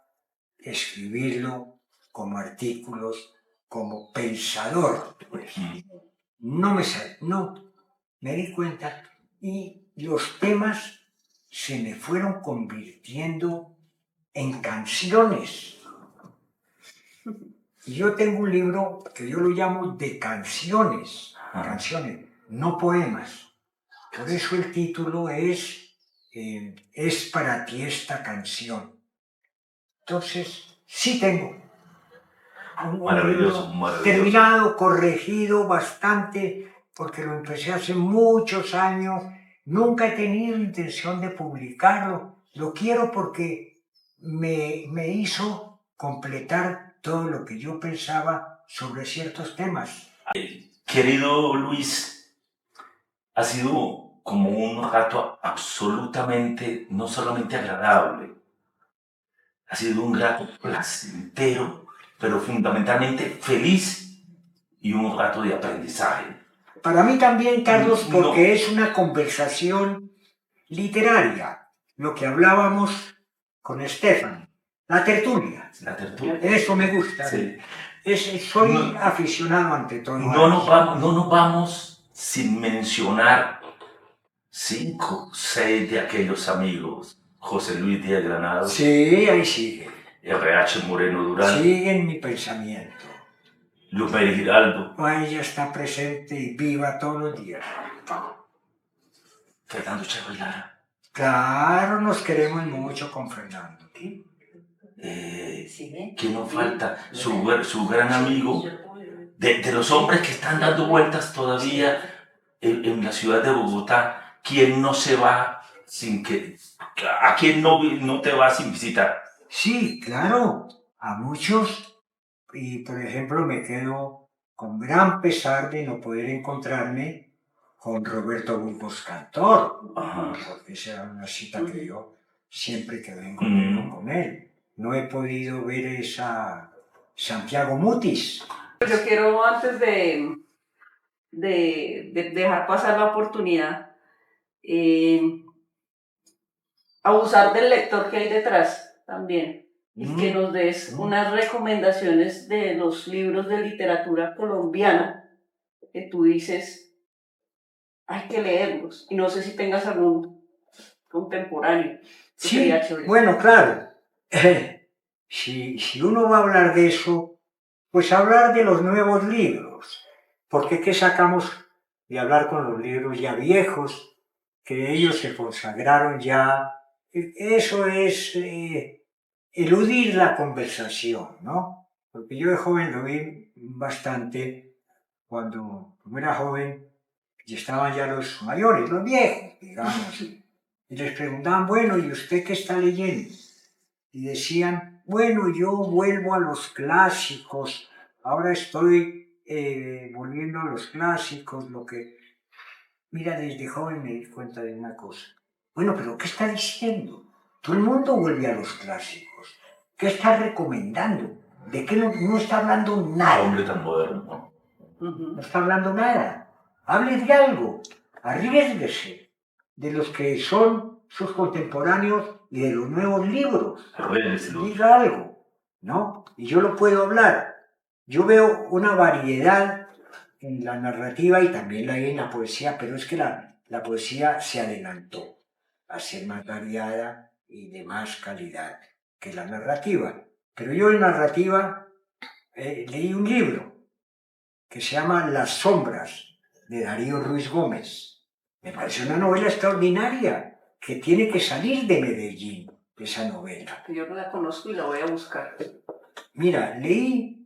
escribirlo como artículos, como pensador, pues. No, me di cuenta y los temas se me fueron convirtiendo en canciones. Y yo tengo un libro que yo lo llamo de canciones, no poemas. Por eso el título es para ti esta canción. Entonces, sí tengo. un Maravilloso, libro maravilloso. terminado, corregido bastante, porque lo empecé hace muchos años. Nunca he tenido intención de publicarlo. Lo quiero porque me hizo completar todo lo que yo pensaba sobre ciertos temas. Querido Luis, ha sido como un rato absolutamente, no solamente agradable, ha sido un rato placentero, pero fundamentalmente feliz y un rato de aprendizaje. Para mí también, Carlos, porque No. es una conversación literaria, lo que hablábamos con Estefan, la tertulia. La tertulia. Eso me gusta. Sí. Soy No. aficionado ante todo. No nos vamos sin mencionar 5, 6 de aquellos amigos. José Luis Díaz Granados, Sí, ahí sigue. R.H. Moreno Durán, Sigue en mi pensamiento. Luz Mary Giraldo, Ella está presente y viva todos los días. Fernando Chávez Lara. Claro, nos queremos mucho con Fernando. ¿Qué nos falta? Su gran amigo, de los hombres que están dando vueltas todavía en la ciudad de Bogotá. ¿Quién no se va sin que... ¿A quién no te va sin visitar? Sí, claro, a muchos. Y por ejemplo, me quedo con gran pesar de no poder encontrarme con Roberto Burgos Cantor, Ajá. porque esa era una cita que yo siempre que vengo tengo con él. No he podido ver esa Santiago Mutis. Yo quiero, antes de dejar pasar la oportunidad, abusar del lector que hay detrás también. Y que nos des unas recomendaciones de los libros de literatura colombiana que tú dices, hay que leerlos. Y no sé si tengas algún contemporáneo. Sí, bueno, claro. Si uno va a hablar de eso, pues hablar de los nuevos libros. Porque ¿qué sacamos de hablar con los libros ya viejos, que ellos se consagraron ya? Eso es eludir la conversación, ¿no? Porque yo de joven lo vi bastante cuando era joven y estaban ya los mayores, los viejos, digamos, y les preguntaban, bueno, ¿y usted qué está leyendo? Y decían, bueno, yo vuelvo a los clásicos, ahora estoy volviendo a los clásicos, lo que... Mira, desde joven me di cuenta de una cosa. Bueno, pero ¿qué está diciendo? Todo el mundo vuelve a los clásicos. ¿Qué está recomendando? ¿De qué no está hablando nada? Hombre tan moderno. No está hablando nada. Hable de algo. Arriésguese de los que son sus contemporáneos y de los nuevos libros. Diga algo, ¿no? Y yo lo puedo hablar. Yo veo una variedad en la narrativa y también la hay en la poesía, pero es que la poesía se adelantó a ser más variada y de más calidad que la narrativa. Pero yo en narrativa leí un libro que se llama Las sombras, de Darío Ruiz Gómez. Me parece una novela extraordinaria que tiene que salir de Medellín, esa novela. Yo no la conozco y la voy a buscar. Mira, leí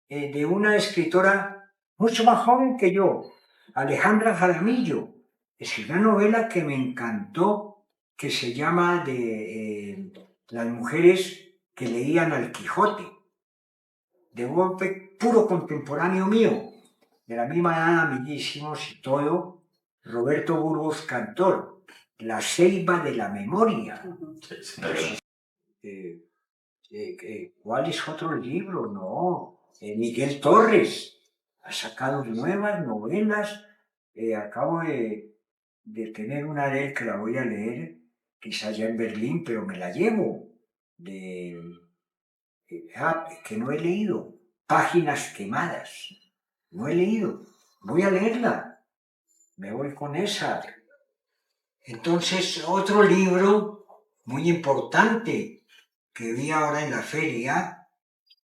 de una escritora mucho más joven que yo, Alejandra Jaramillo. Es una novela que me encantó, que se llama de las mujeres que leían al Quijote, de golpe puro contemporáneo mío, de la misma edad, amiguísimos y todo, Roberto Burgos Cantor, La Ceiba de la Memoria. ¿Cuál es otro libro? No, Miguel Torres ha sacado nuevas novelas. Acabo de tener una de él que la voy a leer, quizá ya en Berlín, pero me la llevo, que no he leído, Páginas quemadas. No he leído, voy a leerla, me voy con esa. Entonces, otro libro muy importante que vi ahora en la feria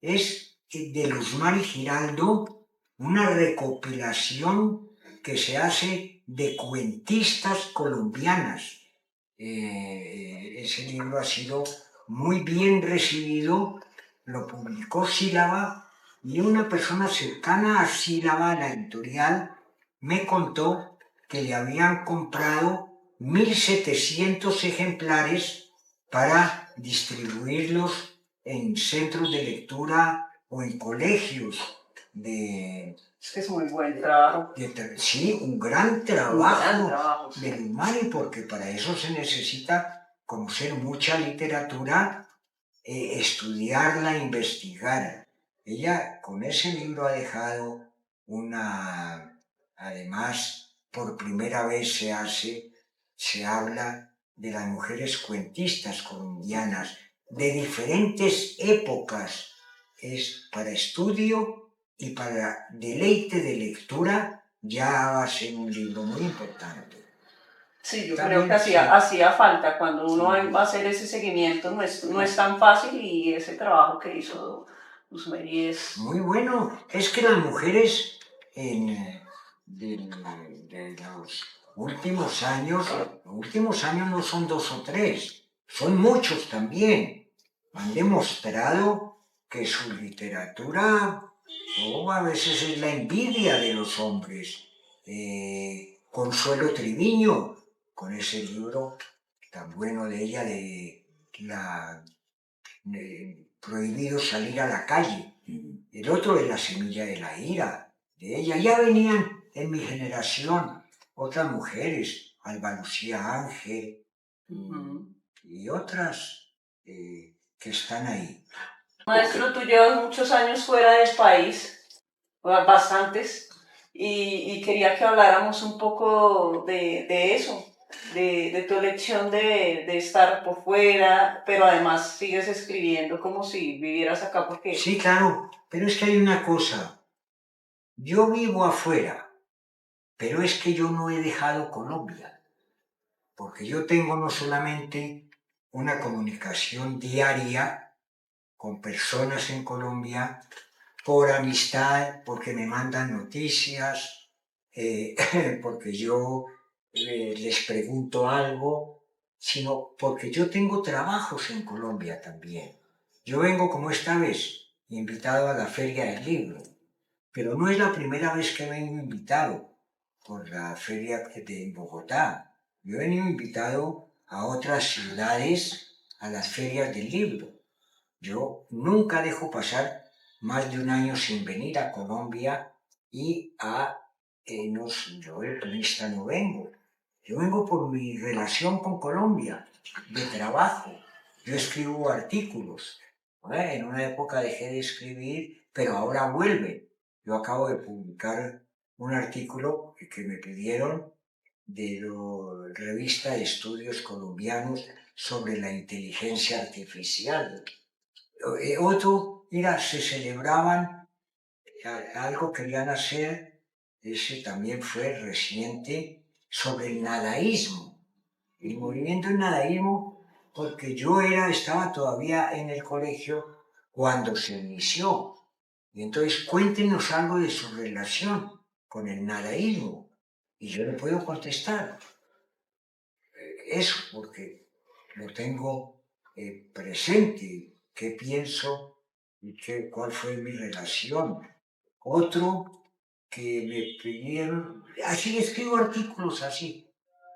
es de Luzmari Giraldo, una recopilación que se hace de cuentistas colombianas. Ese libro ha sido muy bien recibido, lo publicó Sílaba y una persona cercana a Sílaba, la editorial, me contó que le habían comprado 1.700 ejemplares para distribuirlos en centros de lectura o en colegios de... Es que es muy buen trabajo. Sí, un gran trabajo del Humani, porque para eso se necesita conocer mucha literatura, estudiarla, investigar. Ella con ese libro ha dejado además, por primera vez se habla de las mujeres cuentistas colombianas de diferentes épocas. Es para estudio y para deleite de lectura, ya va a ser un libro muy importante. Sí, yo creo que hacía falta cuando uno va a hacer ese seguimiento, no es tan fácil, y ese trabajo que hizo Luzmeri es... Muy bueno. Es que las mujeres de los últimos años no son 2 o 3, son muchos también. Han demostrado que su literatura a veces es la envidia de los hombres. Consuelo Triviño, con ese libro tan bueno de ella, de Prohibido salir a la calle. El otro es La semilla de la ira, de ella. Ya venían en mi generación otras mujeres, Alba Lucía Ángel y otras que están ahí. Maestro, tú llevas muchos años fuera del país, bastantes, y quería que habláramos un poco de eso, de tu elección de estar por fuera, pero además sigues escribiendo como si vivieras acá, porque... Sí, claro, pero es que hay una cosa. Yo vivo afuera, pero es que yo no he dejado Colombia, porque yo tengo no solamente una comunicación diaria con personas en Colombia, por amistad, porque me mandan noticias, porque yo les pregunto algo, sino porque yo tengo trabajos en Colombia también. Yo vengo, como esta vez, invitado a la Feria del Libro, pero no es la primera vez que vengo invitado por la Feria de Bogotá. Yo he venido invitado a otras ciudades a las ferias del libro. Yo nunca dejo pasar más de un año sin venir a Colombia y yo de turista no vengo. Yo vengo por mi relación con Colombia, de trabajo. Yo escribo artículos. En una época dejé de escribir, pero ahora vuelve. Yo acabo de publicar un artículo que me pidieron de la revista de estudios colombianos sobre la inteligencia artificial. Otro, mira, se celebraban, algo querían hacer, ese también fue reciente, sobre el nadaísmo. El movimiento del nadaísmo, porque yo estaba todavía en el colegio cuando se inició. Y entonces cuéntenos algo de su relación con el nadaísmo. Y yo le puedo contestar. Eso, porque lo tengo presente. ¿Qué pienso y cuál fue mi relación? Otro que me pidieron, así escribo artículos así,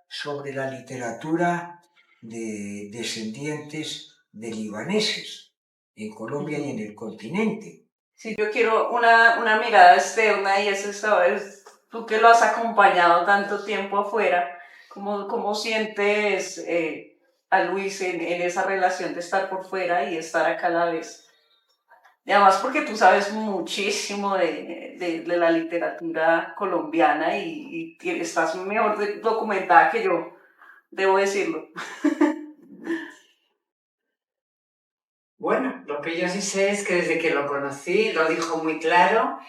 sobre la literatura de descendientes de libaneses en Colombia y en el continente. Sí, yo quiero una mirada externa, y es tú que lo has acompañado tanto tiempo afuera, ¿cómo sientes a Luis en esa relación de estar por fuera y estar acá a la vez? Y además porque tú sabes muchísimo de la literatura colombiana, y estás mejor documentada que yo, debo decirlo. Bueno, lo que yo sí sé es que desde que lo conocí, lo dijo muy claro,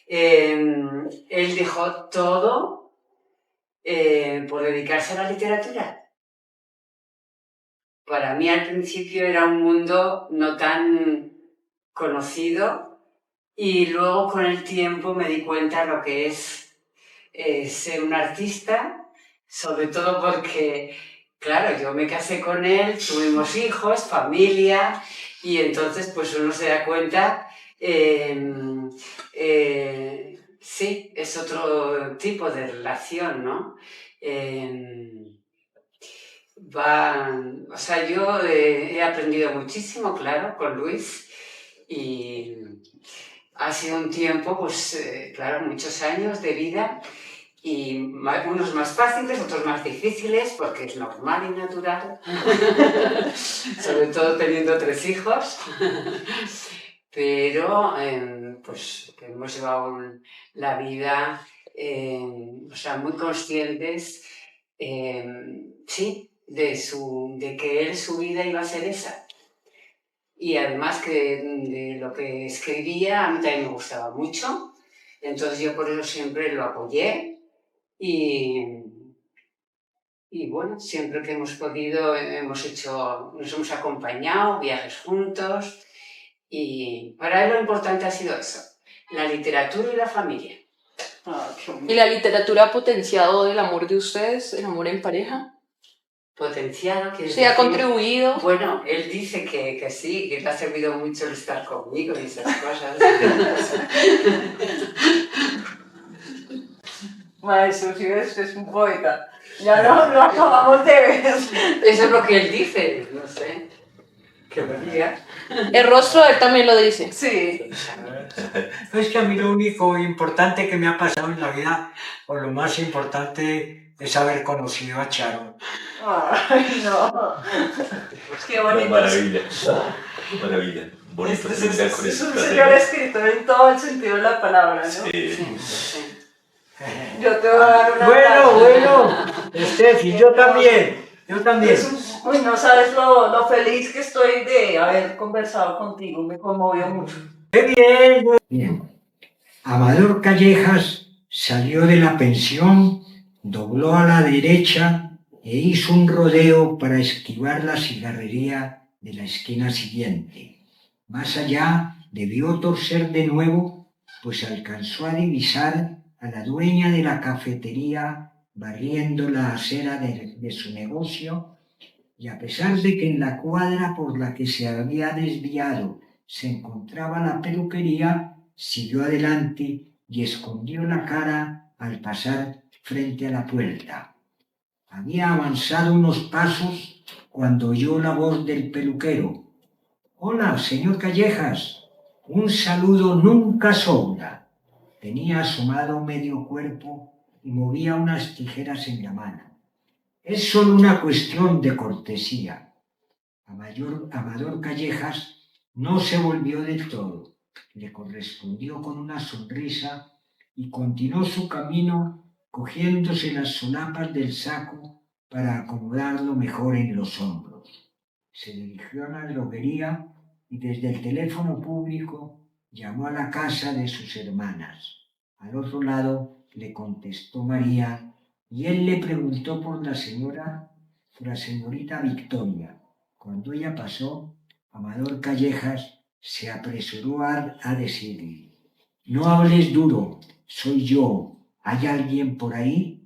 él dejó todo por dedicarse a la literatura. Para mí al principio era un mundo no tan conocido, y luego con el tiempo me di cuenta lo que es ser un artista, sobre todo porque, claro, yo me casé con él, tuvimos hijos, familia, y entonces pues uno se da cuenta Sí, es otro tipo de relación, ¿no? O sea, yo he aprendido muchísimo, claro, con Luis y ha sido un tiempo, pues, claro, muchos años de vida y unos más fáciles, otros más difíciles, porque es normal y natural, sobre todo teniendo 3 hijos, pero pues que hemos llevado la vida, o sea, muy conscientes, sí, de que él, su vida iba a ser esa. Y además que de lo que escribía a mí también me gustaba mucho, entonces yo por eso siempre lo apoyé y bueno, siempre que hemos podido nos hemos acompañado, viajes juntos y para él lo importante ha sido eso, la literatura y la familia. ¿Y la literatura ha potenciado el amor de ustedes, el amor en pareja? Potenciado, que ¿Sí ha contribuido? Bueno, él dice que sí, que le ha servido mucho el estar conmigo y esas cosas. Maestro, si ves, es un poeta. Ya lo acabamos de ver. Eso es lo que él dice, no sé. ¿Qué me diga? El rostro de él también lo dice. Sí. Es que a mí lo único importante que me ha pasado en la vida, o lo más importante, es haber conocido a Charo. Ay, no. Qué bonito. Maravilla. Maravilla. Bonito. Es un señor escritor en todo el sentido de la palabra, ¿no? Sí. Yo te voy a dar una Bueno, Estefi, yo también. Uy, no sabes lo feliz que estoy de haber conversado contigo, me conmovió mucho. ¡Qué bien! Amador Callejas salió de la pensión, dobló a la derecha e hizo un rodeo para esquivar la cigarrería de la esquina siguiente. Más allá debió torcer de nuevo, pues alcanzó a divisar a la dueña de la cafetería barriendo la acera de su negocio, y a pesar de que en la cuadra por la que se había desviado se encontraba la peluquería, siguió adelante y escondió la cara al pasar frente a la puerta. Había avanzado unos pasos cuando oyó la voz del peluquero. «Hola, señor Callejas, un saludo nunca sobra». Tenía asomado medio cuerpo y movía unas tijeras en la mano. «Es solo una cuestión de cortesía». Amador Callejas no se volvió del todo, le correspondió con una sonrisa y continuó su camino cogiéndose las solapas del saco para acomodarlo mejor en los hombros. Se dirigió a la droguería y desde el teléfono público llamó a la casa de sus hermanas. Al otro lado le contestó María y él le preguntó por la señorita Victoria. Cuando ella pasó, Amador Callejas se apresuró a decirle: «No hables duro, soy yo. ¿Hay alguien por ahí?».